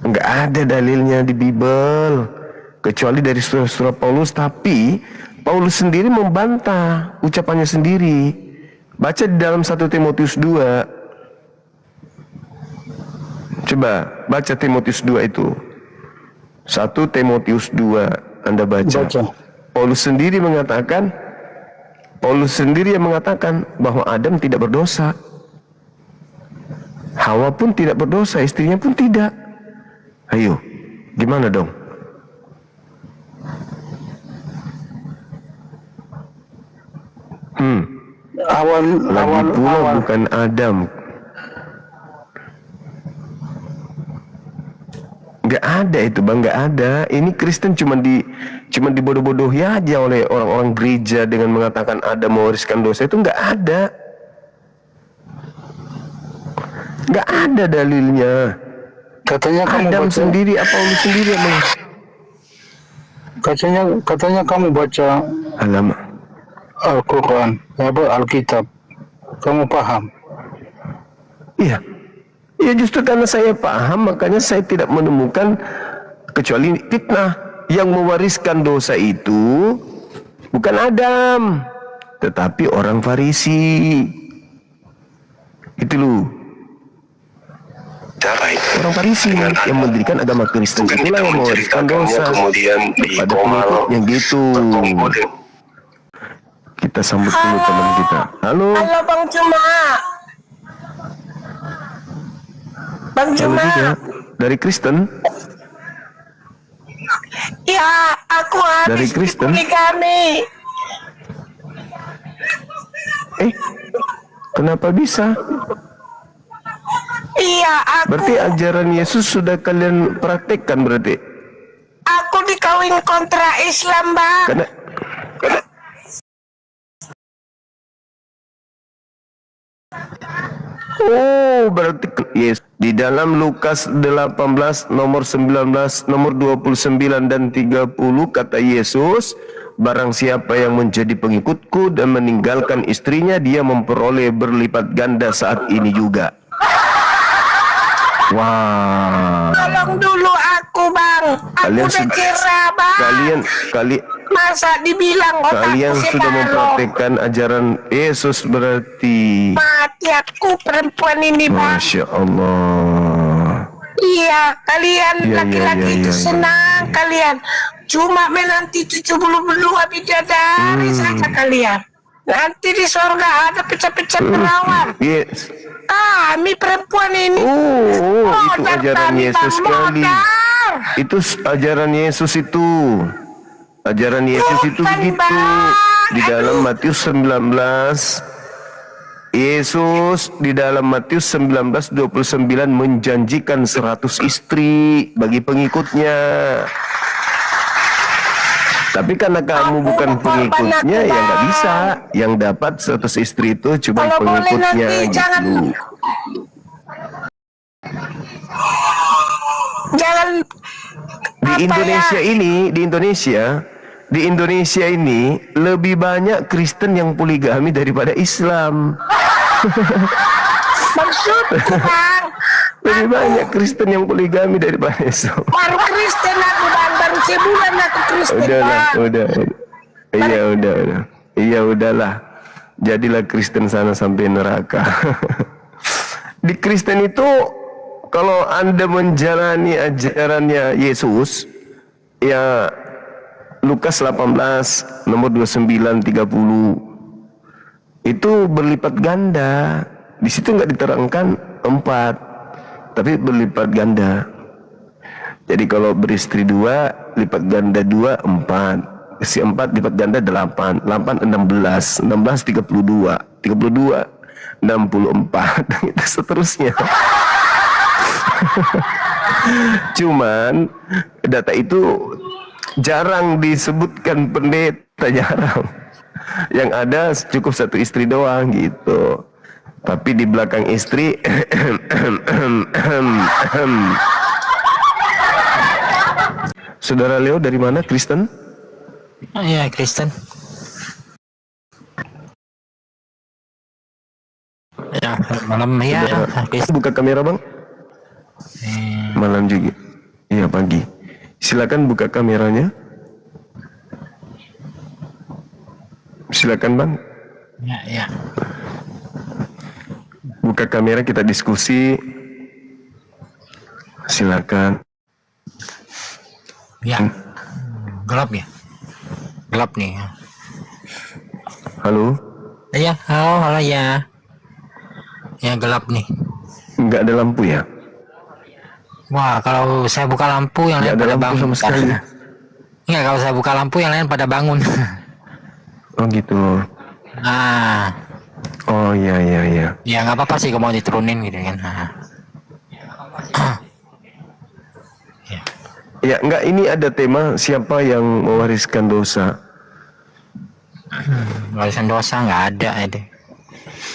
nggak ada dalilnya di Bible, kecuali dari surah-surah Paulus. Tapi Paulus sendiri membantah ucapannya sendiri. Baca di dalam 1 Timotius 2. Coba baca Timotius 2 itu. 1 Timotius 2 Anda baca. Paulus sendiri yang mengatakan bahwa Adam tidak berdosa. Hawa pun tidak berdosa, istrinya pun tidak. Ayo, gimana dong? Lagi pula bukan Adam. Nggak ada itu bang, nggak ada. Ini Kristen cuma dibodoh-bodohi aja oleh orang-orang gereja dengan mengatakan Adam mewariskan dosa. Itu nggak ada. Nggak ada dalilnya. Katanya kamu Adam baca, sendiri, apa Paulus sendiri yang katanya kamu baca alamak. Al-Quran, Alkitab. Kamu paham? Iya. Ya justru karena saya paham, makanya saya tidak menemukan kecuali fitnah. Yang mewariskan dosa itu bukan Adam, tetapi orang Farisi. Itu loh. Orang Farisi yang mendirikan agama Kristen itulah yang mewariskan dosa pada pengikutnya gitu. Kita sambut dulu teman kita. Halo. Halo Bang Juma. Bang Juma. Dari Kristen? Ya, aku habis Dari Kristen? poligami. Kenapa bisa? Iya, Berarti ajaran Yesus sudah kalian praktekkan berarti? aku dikawin kontra Islam, Bang. Karena berarti yes. Di dalam Lukas 18 nomor 19, nomor 29 dan 30 kata Yesus, barang siapa yang menjadi pengikutku dan meninggalkan istrinya, dia memperoleh berlipat ganda saat ini juga. Wah. Tolong dulu aku, Bang. Aku udah cerah, Bang. Masa dibilang Kalian otakku sudah balok. mempraktikkan ajaran Yesus berarti. Mati aku perempuan ini, Bang. Masya Allah. Iya, kalian Iya, laki-laki iya, itu iya, senang kalian. Cuma menanti 72 bidadari saja kalian. Nanti di surga ada pecah-pecah perawan. Yes. Kami perempuan ini. Itu ajaran Yesus sekali. Modal. Itu ajaran Yesus itu. Ajaran Yesus itu Bukan, begitu. Bang. Di dalam Matius 19, Yesus di dalam Matius 19:29 menjanjikan 100 istri bagi pengikutnya. Tapi karena kamu bukan pengikutnya, ya nggak bisa. Yang dapat 100 istri itu cuma Kalau boleh pengikutnya nanti gitu. jangan Jangan Di apa Indonesia ya, ini, di Indonesia ini lebih banyak Kristen yang poligami daripada Islam. maksudku bang. Lebih banyak Kristen yang poligami daripada Islam. Baru Kristen aku bang, baru sebulan aku Kristen Udahlah, bang. udah. Iya, udah. Iya, udahlah. Jadilah Kristen sana sampai neraka. Di Kristen itu, kalau Anda menjalani ajarannya Yesus, ya Lukas 18 nomor 29 30 itu berlipat ganda. Di situ nggak diterangkan 4, tapi berlipat ganda. Jadi kalau beristri 2, lipat ganda 2 4. Si 4 lipat ganda 8. 8 16. 16 32. 32 64 dan itu seterusnya. Cuman data itu jarang disebutkan pendeta, jarang. Yang ada cukup 1 istri doang gitu. Tapi di belakang istri Saudara Leo dari mana, Kristen? Iya, Kristen. Ya, malam ya. Kristen. Buka kamera, Bang. Malam juga. Iya, pagi. Silakan buka kameranya. Silakan, Bang. Ya. Buka kamera, kita diskusi. Silakan. Ya. Gelap ya. Gelap nih. Halo. Iya, halo ya. Ya, gelap nih. Enggak ada lampu ya? Wah, kalau saya buka lampu yang Nggak lain ada pada lampu bangun. sama sekali. Enggak, kalau saya buka lampu yang lain pada bangun. Oh gitu. Nah, Oh iya. ya nggak apa-apa sih kalau mau diturunin gitu kan. Nah. Ya enggak, ini ada tema siapa yang mewariskan dosa. Warisan dosa nggak ada itu.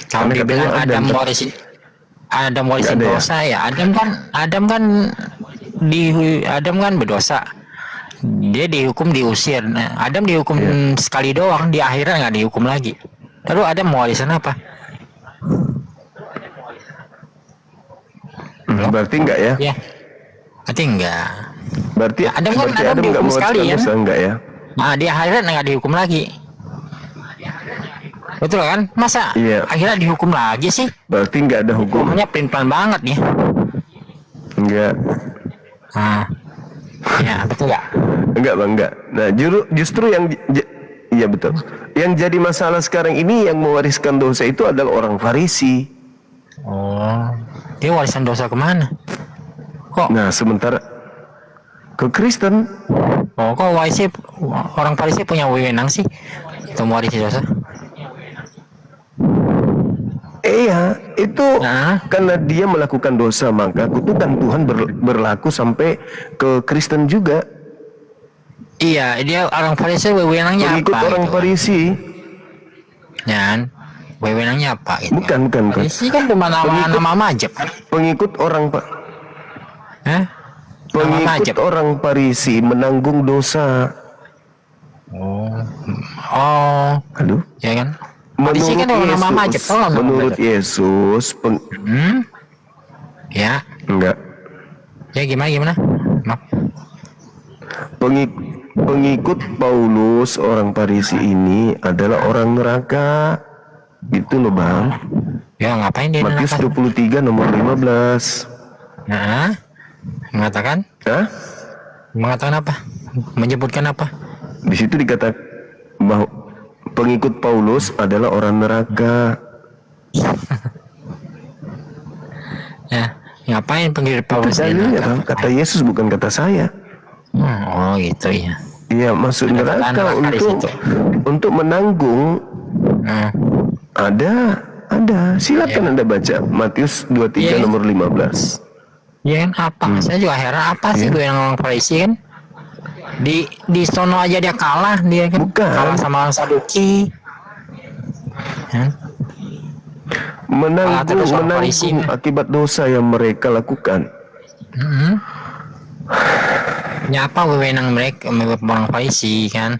Kalau Karena dibilang katanya Adam Adam. warisin Nggak ada ya? dosa ya, Adam kan berdosa. Dia dihukum, diusir. Nah, Adam dihukum sekali doang, di akhirat nggak dihukum lagi. Lalu Adam mau warisan apa? Berarti enggak ya? Ya, berarti enggak. Berarti Adam kan berarti Adam Adam dihukum enggak sekali mewariskan ya? dosa, enggak ya? Nah, di akhirat nggak dihukum lagi. Betul kan? Masa Iya. akhirat dihukum lagi sih? Berarti enggak ada hukum. Hukumnya pelin-pelan banget nih. Enggak. Nah, ya betul nggak? Enggak, Bang, enggak. Nah, justru yang iya betul. Yang jadi masalah sekarang ini yang mewariskan dosa itu adalah orang Farisi. Oh, dia warisan dosa kemana? Kok? Nah, sementara ke Kristen. Oh, kok orang Farisi punya wewenang sih untuk mewarisi dosa? Iya, itu Nah. karena dia melakukan dosa, maka kutukan Tuhan berlaku sampai ke Kristen juga. Iya, dia orang Farisi wewenangnya Pengikut apa? orang gitu? Farisi. Kan? Wewenangnya apa itu? Bukan. Farisi kan cuma nama majab. Pengikut orang Hah? Nama majab. Pengikut orang Farisi menanggung dosa. Oh, Aduh. ya kan? Farisi kan nama majab, tau nggak nama menurut majab? Yesus, Ya, enggak. ya gimana? Maaf. Pengikut Paulus orang Farisi ini adalah orang neraka. Itu loh, Bang. Ya ngapain dia Matius neraka? 23 nomor 15. Nah, mengatakan Hah? apa? Menyebutkan apa? Di situ dikatakan bahwa pengikut Paulus adalah orang neraka. Ya, ngapain pengikut Itu Paulus dia dalilnya, neraka? Bang. Kata Yesus, bukan kata saya. Oh gitu ya. Iya, masuk Ada neraka neraka di situ. untuk menanggung. Hmm. Ada. Silakan Anda baca Matius 23 Iya. nomor 15. Ya kan apa? Saya juga heran apa sih gue yang orang Farisi kan? Di sono aja dia kalah dia kan? Bukan. Kalah sama orang Saduki. Kan? Kalah terus orang Farisi. Menanggung akibat dosa yang mereka lakukan. Mm-hmm. Ya apa wewenang mereka orang Farisi kan?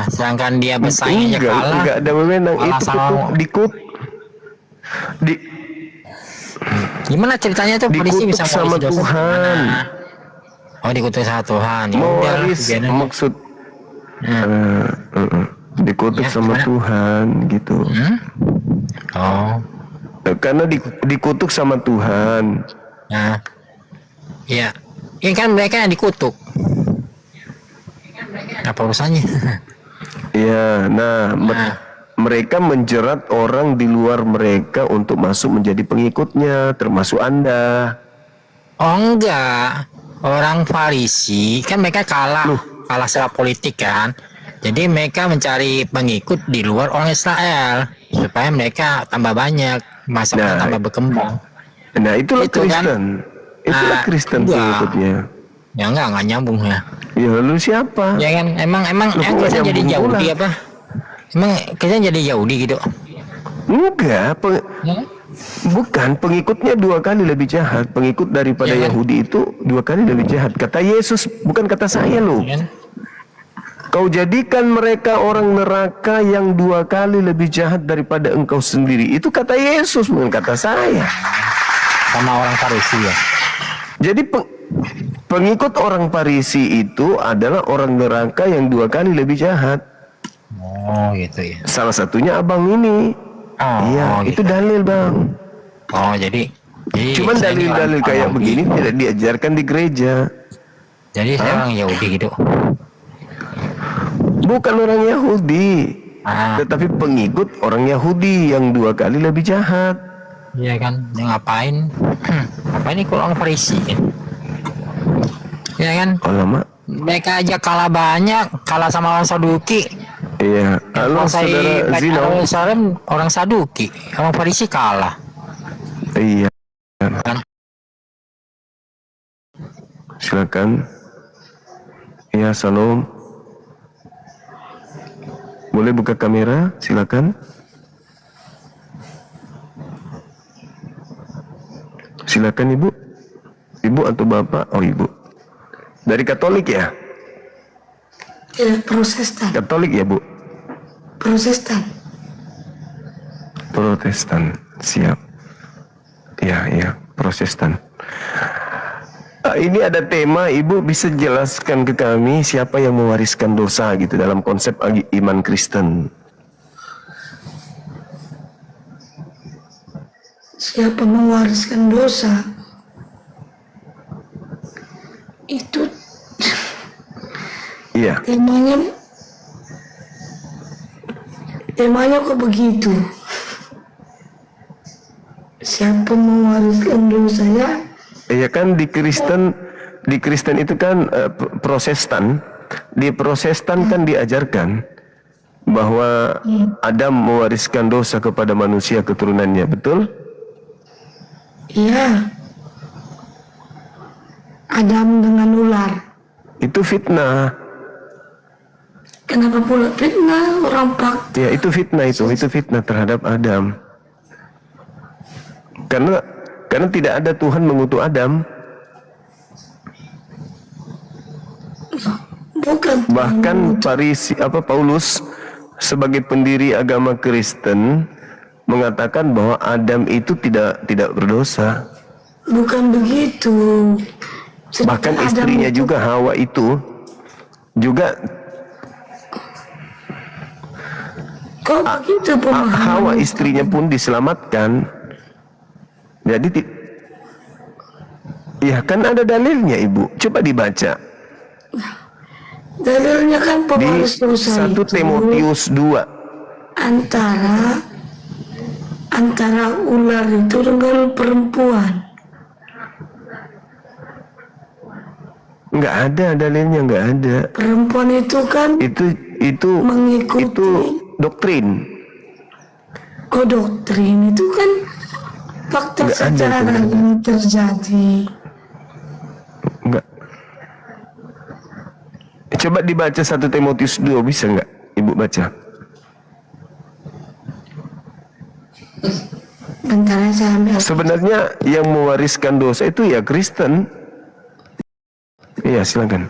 Sedangkan dia bersaing aja kalah. Enggak ada wewenang Kalah itu sama- Gimana ceritanya tuh Farisi dikutuk bisa sama mewaris dosa Tuhan. gimana? Oh, dikutuk sama Tuhan. Ya udah lah, Mewaris biarin aja. maksud dikutuk Ya, sama gimana? Tuhan gitu. Oh, Karena dikutuk sama Tuhan. nah, iya. Ini kan mereka yang dikutuk. Apa urusannya? Ya, nah, Nah. mereka menjerat orang di luar mereka untuk masuk menjadi pengikutnya, termasuk Anda. Oh enggak, orang Farisi kan mereka kalah secara politik kan. Jadi mereka mencari pengikut di luar orang Israel supaya mereka tambah banyak, masuknya Nah, tambah berkembang. Nah, itulah Itu kan. Kristen. Itulah Nah, Kristen enggak. pengikutnya. Ya enggak nyambung ya. Ya, lu siapa? Ya kan, emang Lu kok kita nggak jadi nyambung Yahudi pula? apa? Emang kita jadi Yahudi gitu? Enggak, Ya? bukan, pengikutnya 2 kali lebih jahat. Pengikut daripada Ya kan? Yahudi itu 2 kali lebih jahat. Kata Yesus, bukan kata saya loh. Ya kan? Kau jadikan mereka orang neraka yang 2 kali lebih jahat daripada engkau sendiri. Itu kata Yesus, bukan kata saya. Sama orang Farisi ya. Jadi pengikut orang Farisi itu adalah orang neraka yang 2 kali lebih jahat. Oh gitu ya. Salah satunya abang ini. Oh, Iya, gitu. itu dalil bang. Oh jadi Cuman saya ini dalil-dalil orang kayak Yahudi. begini tidak diajarkan di gereja. Jadi saya orang Yahudi gitu. Bukan orang Yahudi, Ah, tetapi pengikut orang Yahudi yang 2 kali lebih jahat. iya kan. Yang ngapain? Ngapain ikut orang Farisi kan? Iya kan? Alamak. Mereka aja kalah banyak, kalah sama orang Saduki. Iya. Halo Kalau saya saudara baca Zino. Al-Salam, orang Saduki, orang Farisi kalah. Iya. Kan? Silakan. Iya, salam. Boleh buka kamera? Silakan. Silakan Ibu. Ibu atau Bapak? Oh, Ibu. Dari Katolik ya? Tidak Protestan, Katolik ya, Bu? Protestan. Protestan. Siap. Ya, ya, Protestan. Ini ada tema, Ibu bisa jelaskan ke kami siapa yang mewariskan dosa gitu dalam konsep iman Kristen. Siapa mewariskan dosa? Itu Iya. temanya kok begitu? Siapa mewariskan dosa ya? Ya kan di Kristen itu kan Protestan. Di Protestan kan diajarkan bahwa Adam mewariskan dosa kepada manusia keturunannya, betul? Iya. Adam dengan ular. Itu fitnah. Kenapa pula fitnah orang pak? Ya, itu fitnah itu fitnah terhadap Adam. Karena tidak ada Tuhan mengutuk Adam. Bukan. Bahkan Paulus sebagai pendiri agama Kristen mengatakan bahwa Adam itu tidak berdosa. Bukan begitu. Bahkan Adam istrinya itu- juga Hawa itu juga Kok begitu pemahaman? Hawa istrinya pun diselamatkan. Jadi ya kan ada dalilnya Ibu. Coba dibaca Dalilnya kan di pewaris dosa 1 itu Timotius 2. antara ular itu dengan perempuan. Nggak ada dalilnya, nggak ada. Perempuan itu kan Itu mengikuti doktrin. doktrin itu kan fakta Nggak ada sejarah itu. yang terjadi. Enggak. Coba dibaca 1 Timotius 2, bisa nggak Ibu baca? Bentar ya, saya ambil. Sebenarnya yang mewariskan dosa itu ya Kristen. Iya, silakan.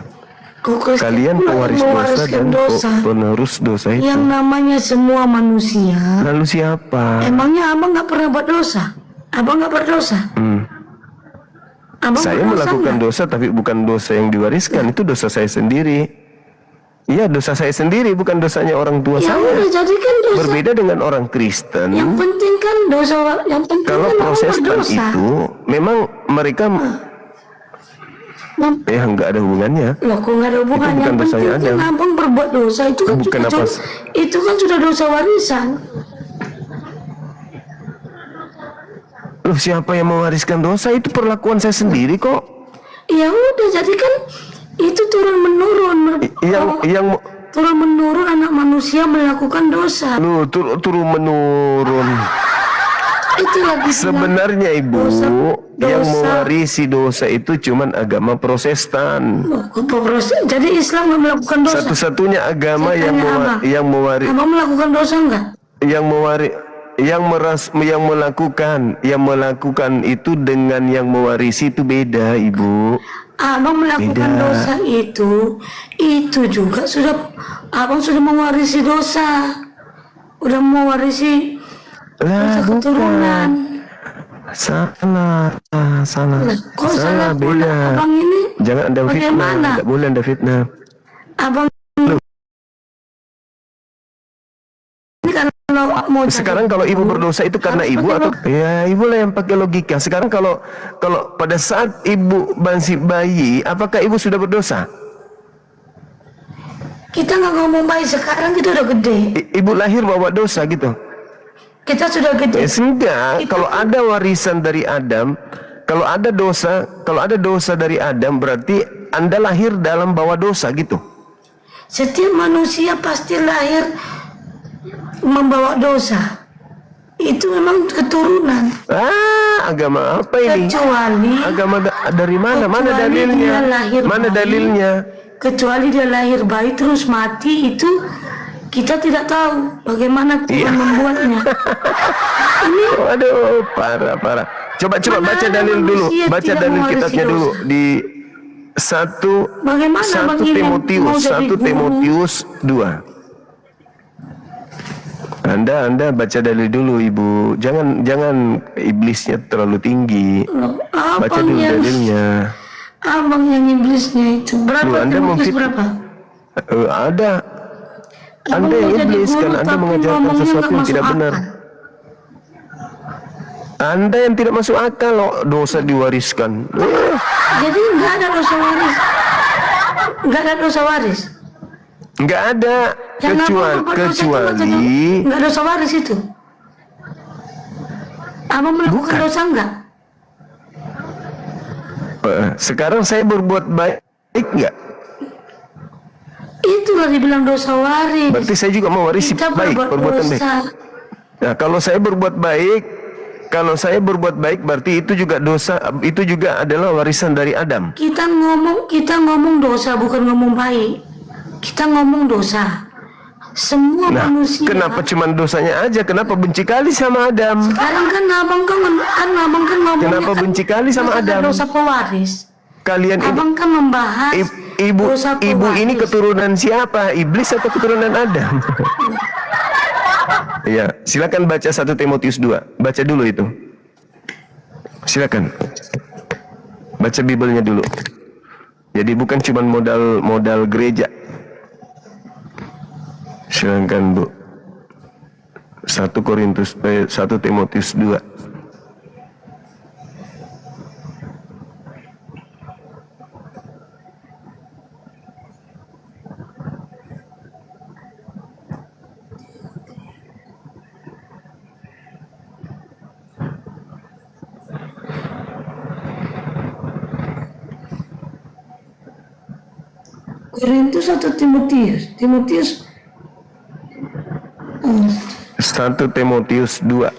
Kok Kristen Kalian pula pewaris yang dosa mewariskan dan dosa? penerus dosa itu. Yang namanya semua manusia. Lalu siapa? Emangnya abang nggak pernah buat dosa? Abang nggak berdosa? Abang Saya berdosa melakukan nggak? dosa tapi bukan dosa yang diwariskan. Itu dosa saya sendiri. Iya, dosa saya sendiri, bukan dosanya orang tua Ya saya. udah, jadikan dosa. Berbeda dengan orang Kristen. Yang penting kan dosa. Yang penting Kalau kan abang Protestan berdosa. itu memang mereka nggak ada hubungannya. Loh, kok nggak ada hubungannya? bukan Yang dosanya penting kan Adam. abang berbuat dosa itu kan Bukan juga apa- itu kan sudah dosa warisan. Loh, siapa yang mewariskan dosa? Itu perlakuan saya sendiri kok. Ya udah, jadi kan itu turun menurun. Yang Turun menurun anak manusia melakukan dosa. lu turun menurun. Itu lagi bilang Sebenarnya ibu, dosa. yang mewarisi dosa itu cuman agama Protestan. Loh, kok proses? Jadi Islam nggak melakukan dosa? Satu-satunya agama Saya yang tanya abang. Abang melakukan dosa nggak? yang melakukan itu dengan yang mewarisi itu beda, ibu. Abang melakukan Beda. dosa itu juga abang sudah mewarisi dosa, udah mewarisi dosa keturunan. Salah. Lah, kok salah pula? Beda. Abang ini Jangan Anda fitnah, bagaimana? tidak boleh Anda fitnah. Abang ini kalau mau Sekarang kalau ibu berdosa itu karena harus ibu pakai atau ya ibu lah yang pakai logika. Sekarang kalau pada saat ibu masih bayi, apakah ibu sudah berdosa? kita nggak ngomong baik, sekarang kita udah gede, Ibu lahir bawa dosa gitu. kita sudah gede. Enggak, kalau ada warisan dari Adam, kalau ada dosa dari Adam berarti Anda lahir dalam bawa dosa gitu. Setiap manusia pasti lahir membawa dosa. Itu memang keturunan. Agama apa ini? Kecuali Agama dari mana? Mana kecuali dalilnya? dia lahir Mana bayi. dalilnya? kecuali dia lahir bayi terus mati, itu kita tidak tahu bagaimana Tuhan membuatnya. Ini Waduh, parah. Coba Mana baca ada dalil dulu. manusia Baca tidak dalil mewarisi kitabnya dulu dosa? di 1 Bagaimana Bang Irin mau jadi guru? Timotius 2. Anda baca dalil dulu, Ibu. Jangan iblisnya terlalu tinggi. Loh, Baca abang dulu dalilnya. abang yang iblisnya itu Loh, berapa? Anda Timotius memfit- berapa? Ada. Abang Anda yang mau jadi iblis guru, karena Anda tapi mengajarkan ngomongnya sesuatu nggak yang masuk tidak benar. akal. Anda yang tidak masuk akal loh, dosa diwariskan. Jadi nggak ada dosa waris. Nggak ada dosa waris. Nggak ada Yang abang berbuat dosa itu kecuali nggak dosa waris itu. Abang melakukan Bukan. dosa nggak? sekarang saya berbuat baik nggak? Itulah dibilang dosa waris. Berarti saya juga mewarisi Kita baik, berbuat perbuatan baik. dosa. Nah, kalau saya berbuat baik berarti itu juga dosa, itu juga adalah warisan dari Adam. Kita ngomong dosa, bukan ngomong baik. Kita ngomong dosa. Semua Nah, manusia. kenapa cuman dosanya aja? Kenapa benci kali sama Adam? Sekarang kan abang kan ngomongnya Kenapa kan benci kali sama dosa- Adam? Dosa pewaris. Kalian ibu, Abang kan membahas dosa ibu ini pewaris. keturunan siapa? Iblis atau keturunan Adam? Ya, silakan baca 1 Timotius 2. Baca dulu itu. Silakan. Baca Bibelnya dulu. Jadi bukan cuma modal gereja. Silakan, Bu. 1 Timotius 2. Korintus atau Timotius? 1 Timotius 2.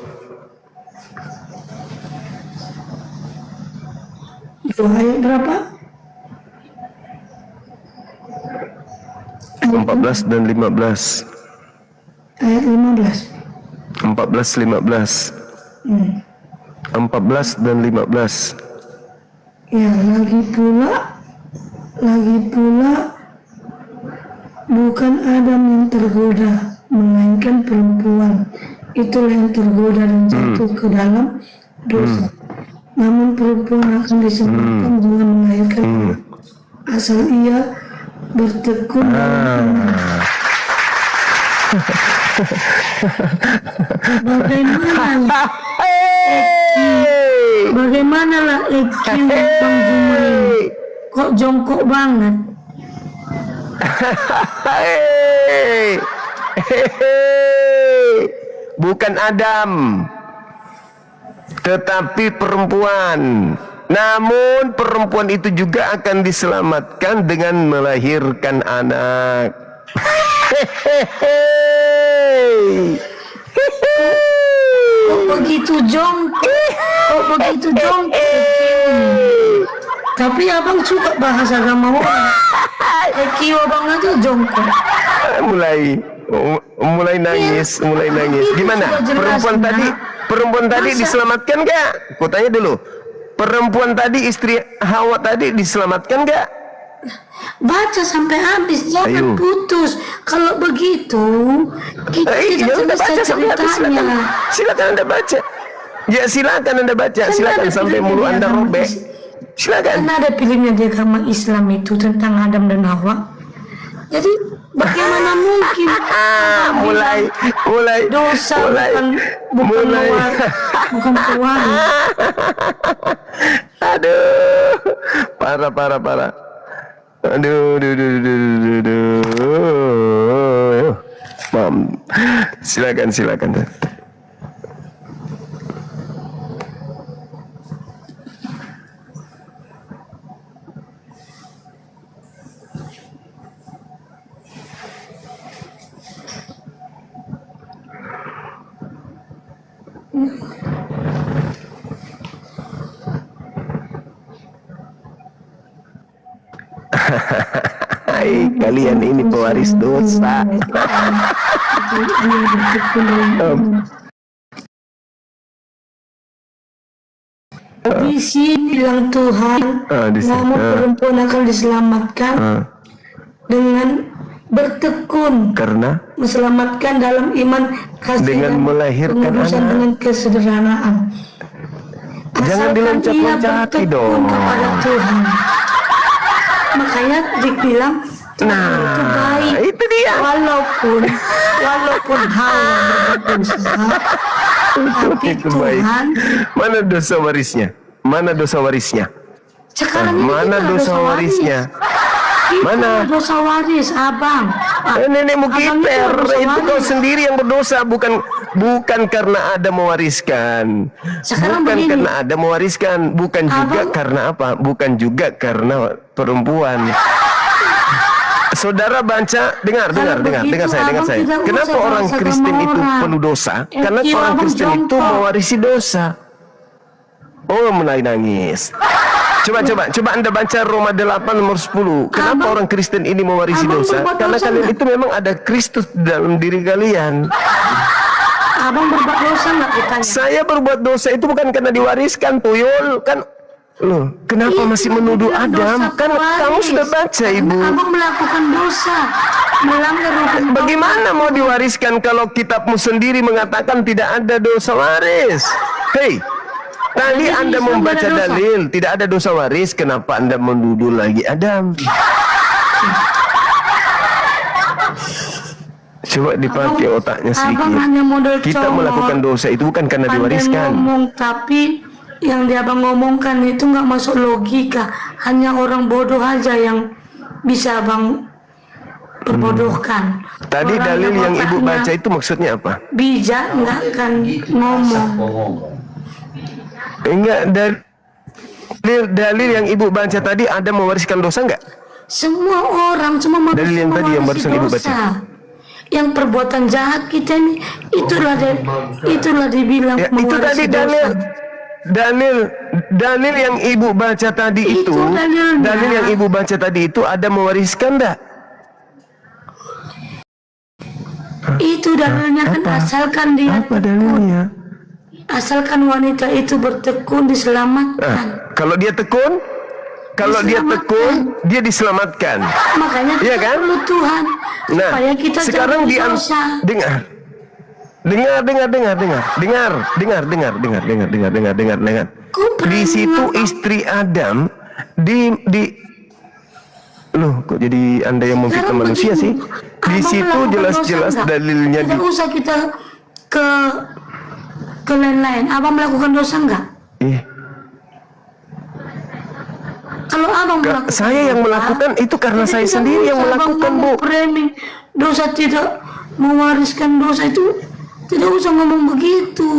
Itu ayat berapa? 14 dan 15. Ayat 15. 14 dan 15. Ya, lagi pula Lagi pula bukan Adam yang tergoda, melainkan perempuan. Itulah yang tergoda dan jatuh ke dalam dosa. Namun perempuan akan diselamatkan dengan melahirkan anak, asal ia bertekun dalam iman. Bagaimana Eki Bang Juma ini? Kok jongkok banget? Bukan Adam, tetapi perempuan. Namun perempuan itu juga akan diselamatkan dengan melahirkan anak. Kok begitu jongkok? Kok begitu jongkok? Tapi abang suka bahasa agama orang. Eki abang aja jongkok. Mulai nangis. Gimana? Perempuan tadi diselamatkan gak? Ku tanya dulu. Perempuan tadi, istri Hawa tadi diselamatkan gak? Baca sampai habis, jangan putus. Kalau begitu kita tidak selesai ceritanya. Silakan Anda baca. Ya silakan Anda baca. Silakan sampai mulu Anda robek. Silakan. Karena ada filmnya di agama Islam itu tentang Adam dan Hawa. Jadi bagaimana mungkin mulai dosa bukan pewaris. Aduh, parah. Aduh. Mam, silakan. Hai, kalian ini pewaris dosa. Di sini bilang Tuhan, namun perempuan akan diselamatkan dengan bertekun, Karena meselamatkan dalam iman, kasih dengan dan melahirkan pengudusan anak. dengan kesederhanaan. Jangan Asalkan diloncat-loncati ia dong. bertekun kepada Tuhan. Makanya dibilang Tuhan itu baik. Itu dia. Walaupun Hawa berbuat dosa, tapi Itu baik. Tuhan Mana dosa warisnya? sekarang ini Mana kita dosa warisnya? Kita Mana? dosa waris, abang. Nenekmu Abang kiper, dosa itu kau waris. sendiri yang berdosa, bukan karena ada mewariskan. Sekarang Bukan begini. karena ada mewariskan, bukan juga Abang- karena apa? Bukan juga karena perempuan. Saudara baca, dengar begitu, saya. abang tidak Kenapa usah orang bahasa Kristen agama itu orang. penuh dosa? Karena Iya, orang abang Kristen itu jongkok. mewarisi dosa. Oh, mulai nangis. Coba Anda baca Roma 8 nomor 10. Kenapa Abang- orang Kristen ini mewarisi abang dosa? berbuat Karena dosa kalian nggak? itu memang ada Kristus di dalam diri kalian. Abang berbuat dosa nggak ditanya? Saya berbuat dosa itu bukan karena diwariskan, tuyul. Kan loh, kenapa Itu masih menuduh dibilang Adam? dosa Kan pewaris. kamu sudah baca, Karena Ibu. abang melakukan dosa, melanggar hukum Bagaimana mau diwariskan kalau kitabmu sendiri mengatakan tidak ada dosa waris? Hei, tadi Jadi Anda Islam membaca ada dosa? dalil tidak ada dosa waris, kenapa Anda menuduh lagi Adam? Coba dipakai otaknya sedikit. Abang hanya model Kita cowok, melakukan dosa itu bukan karena pandai diwariskan. ngomong, tapi yang dia abang ngomongkan itu nggak masuk logika. Hanya orang bodoh aja yang bisa abang perbodohkan. Tadi Orang dalil yang Ibu otaknya baca itu maksudnya apa? bijak nggak akan ngomong. Enggak, dalil yang Ibu baca tadi ada mewariskan dosa enggak? Semua manusia Dalil yang tadi yang mewarisi barusan Ibu dosa. baca. Yang perbuatan jahat kita ini itulah dibilang Ya, itu mewarisi tadi dosa. dalil yang Ibu baca tadi Itu itu, dalilnya. dalil yang Ibu baca tadi itu ada mewariskan enggak? Itu dalilnya kan asalkan dia Apa dalilnya? asalkan wanita itu bertekun diselamatkan. Kalau dia tekun, Kalau dia tekun, dia diselamatkan. Makanya kita Iya kan? perlu Tuhan Nah, supaya kita sekarang jauh di dosa. dengar. Dengar. Di situ istri Adam loh, kok jadi Anda yang memfitnah Sekarang manusia begini, sih? Di Abang situ melakukan jelas-jelas dosa enggak? dalilnya Tidak usah kita ke lain-lain. Abang melakukan dosa enggak? Kalau abang melakukan saya yang dosa, melakukan itu karena jadi saya tidak sendiri yang usah abang melakukan, Bu. ngomong framing dosa tidak mewariskan dosa itu, tidak usah ngomong begitu.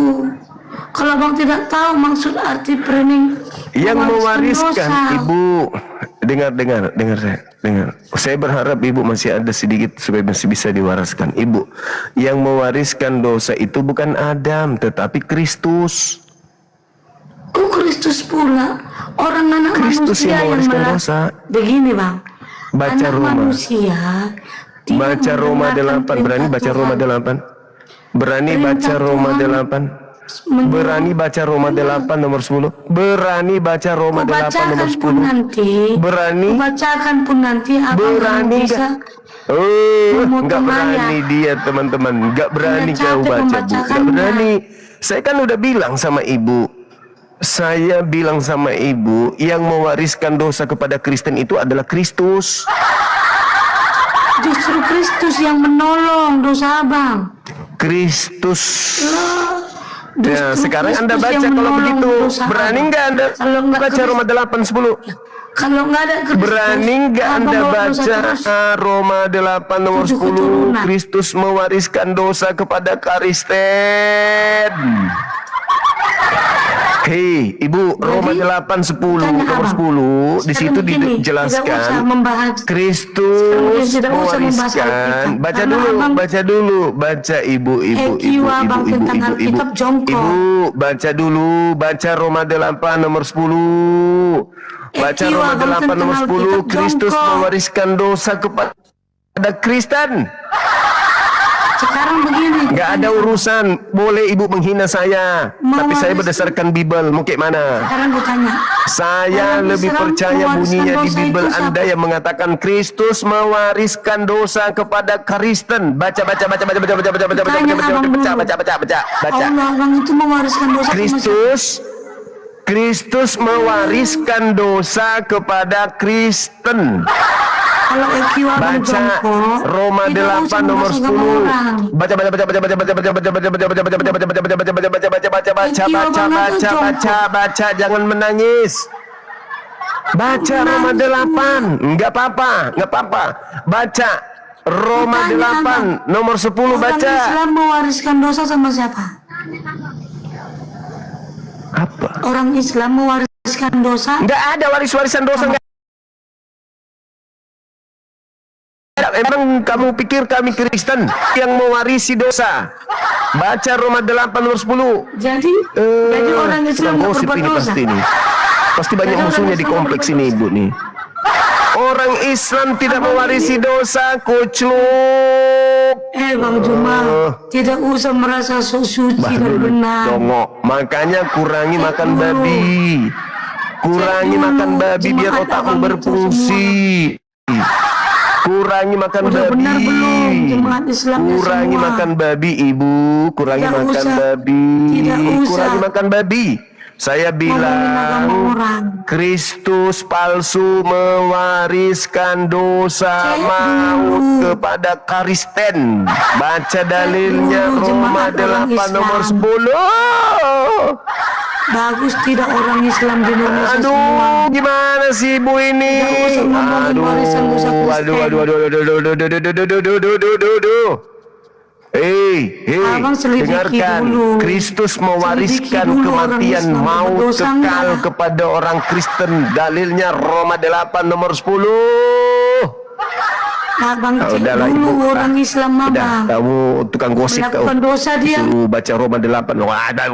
Kalau abang tidak tahu maksud arti framing Yang mewariskan, dosa. Ibu, dengar saya. Saya berharap Ibu masih ada sedikit supaya masih bisa diwariskan. Ibu, yang mewariskan dosa itu bukan Adam, tetapi Kristus. Kok Kristus pula? Orang anak Kristus manusia yang mewariskan malah- dosa. Begini bang, Baca anak Roma. manusia tidak Baca Roma mendengarkan 8, berani baca perintah Roma Tuhan. 8. Berani Perintah baca Roma Tuhan 8. menyuruh- Berani baca Roma 8 nomor 10. Berani baca Roma 8 nomor Kubacakan 10. pun nanti, Berani. kubacakan pun nanti abang Berani bisa. nggak berani dia, teman-teman. Nggak berani Hanya kau capek baca, Bu. Nggak membacakannya. berani. Saya kan udah bilang sama Ibu. Saya bilang sama Ibu, yang mewariskan dosa kepada Kristen itu adalah Kristus. Justru Kristus yang menolong dosa abang. Kristus. Justru Ya, sekarang Anda Kristus baca yang kalau menolong begitu. dosa Berani abang. nggak Anda Kalau nggak baca Kristus- Roma 8 10? Kalau nggak ada Kristus, Berani nggak abang Anda bawa dosa baca terus. Roma 8 nomor 7 10? keturunan. Kristus mewariskan dosa kepada Kristen. Hei, Ibu, Roma 8 10 tanya nomor abang. 10 di situ Sekarang begini, tidak usah dijelaskan membahas. Kristus Tidak usah membahas mewariskan. Alkitab. Baca Karena dulu, abang- baca dulu, baca Ibu, EQ abang tentang Alkitab jongkok. Ibu, baca dulu, baca Roma 8 nomor 10. Baca EQ Roma abang 8 nomor tentang 10. Alkitab Kristus jongkok. mewariskan dosa kepada Kristen. Sekarang begini. Nggak ada urusan. Boleh Ibu menghina saya, tapi saya berdasarkan Bible. Mau kayak mana? Sekarang gue tanya. Saya Orang lebih Islam percaya mewariskan bunyinya di dosa Bible itu siapa? Anda yang mengatakan Kristus mewariskan dosa kepada Kristen. Baca. Tanya Allah abang itu mewariskan dosa sama siapa? Kristus mewariskan dosa kepada Kristen. Kalau EQ abang Baca jongkok, Roma tidak 8 usah nomor membahas 10. agama orang. Baca, jangan menangis. Baca Roma 8. Enggak apa-apa. Baca Roma 8 nomor 10, Orang baca. Islam mewariskan dosa sama siapa? Apa? Orang Islam mewariskan dosa. Enggak ada waris-warisan dosa. Enggak. Emang kamu pikir kami Kristen yang mewarisi dosa? Baca Roma 8 nomor 10. Jadi orang Islam Tukang nggak gosip berbuat ini dosa. pasti nih. Pasti banyak Jadi orang musuhnya di Islam kompleks berbuat ini, dosa. Ibu nih. Orang Islam tidak mewarisi dosa, kucluk. Bang Juma, tidak usah merasa sok suci dan benar. Dongok. Makanya kurangi makan dulu. babi. Kurangi Cek dulu. makan babi biar Jemaat otakmu abang itu berfungsi. Kurangi makan Udah babi. benar belum jemaat Islamnya Kurangi semua? makan babi, Ibu. Kurangi Tidak makan usah. babi. Tidak usah. Kurangi makan babi. Saya Ngomongin agama bilang orang. Kristus palsu mewariskan dosa Cek maut dulu. kepada Kristen. Baca dalilnya dulu, Roma jemaat orang 8 nomor Islam. 10. Bagus tidak orang Islam di Indonesia semua. Aduh, gimana sih Ibu ini? Tidak usah ngomongin warisan dosa Kristen. Hei, Abang selidiki dengarkan. dulu. Kristus Selidiki mewariskan dulu orang kematian Islam maut berdosa kekal enggak? kepada orang Kristen. Dalilnya Roma 8 nomor 10. Abang cek Udahlah, dulu Ibu. orang Islam Udah, abang. kamu tukang gosip kau. Melakukan dosa dia. Suruh baca Roma 8. Wah, ada.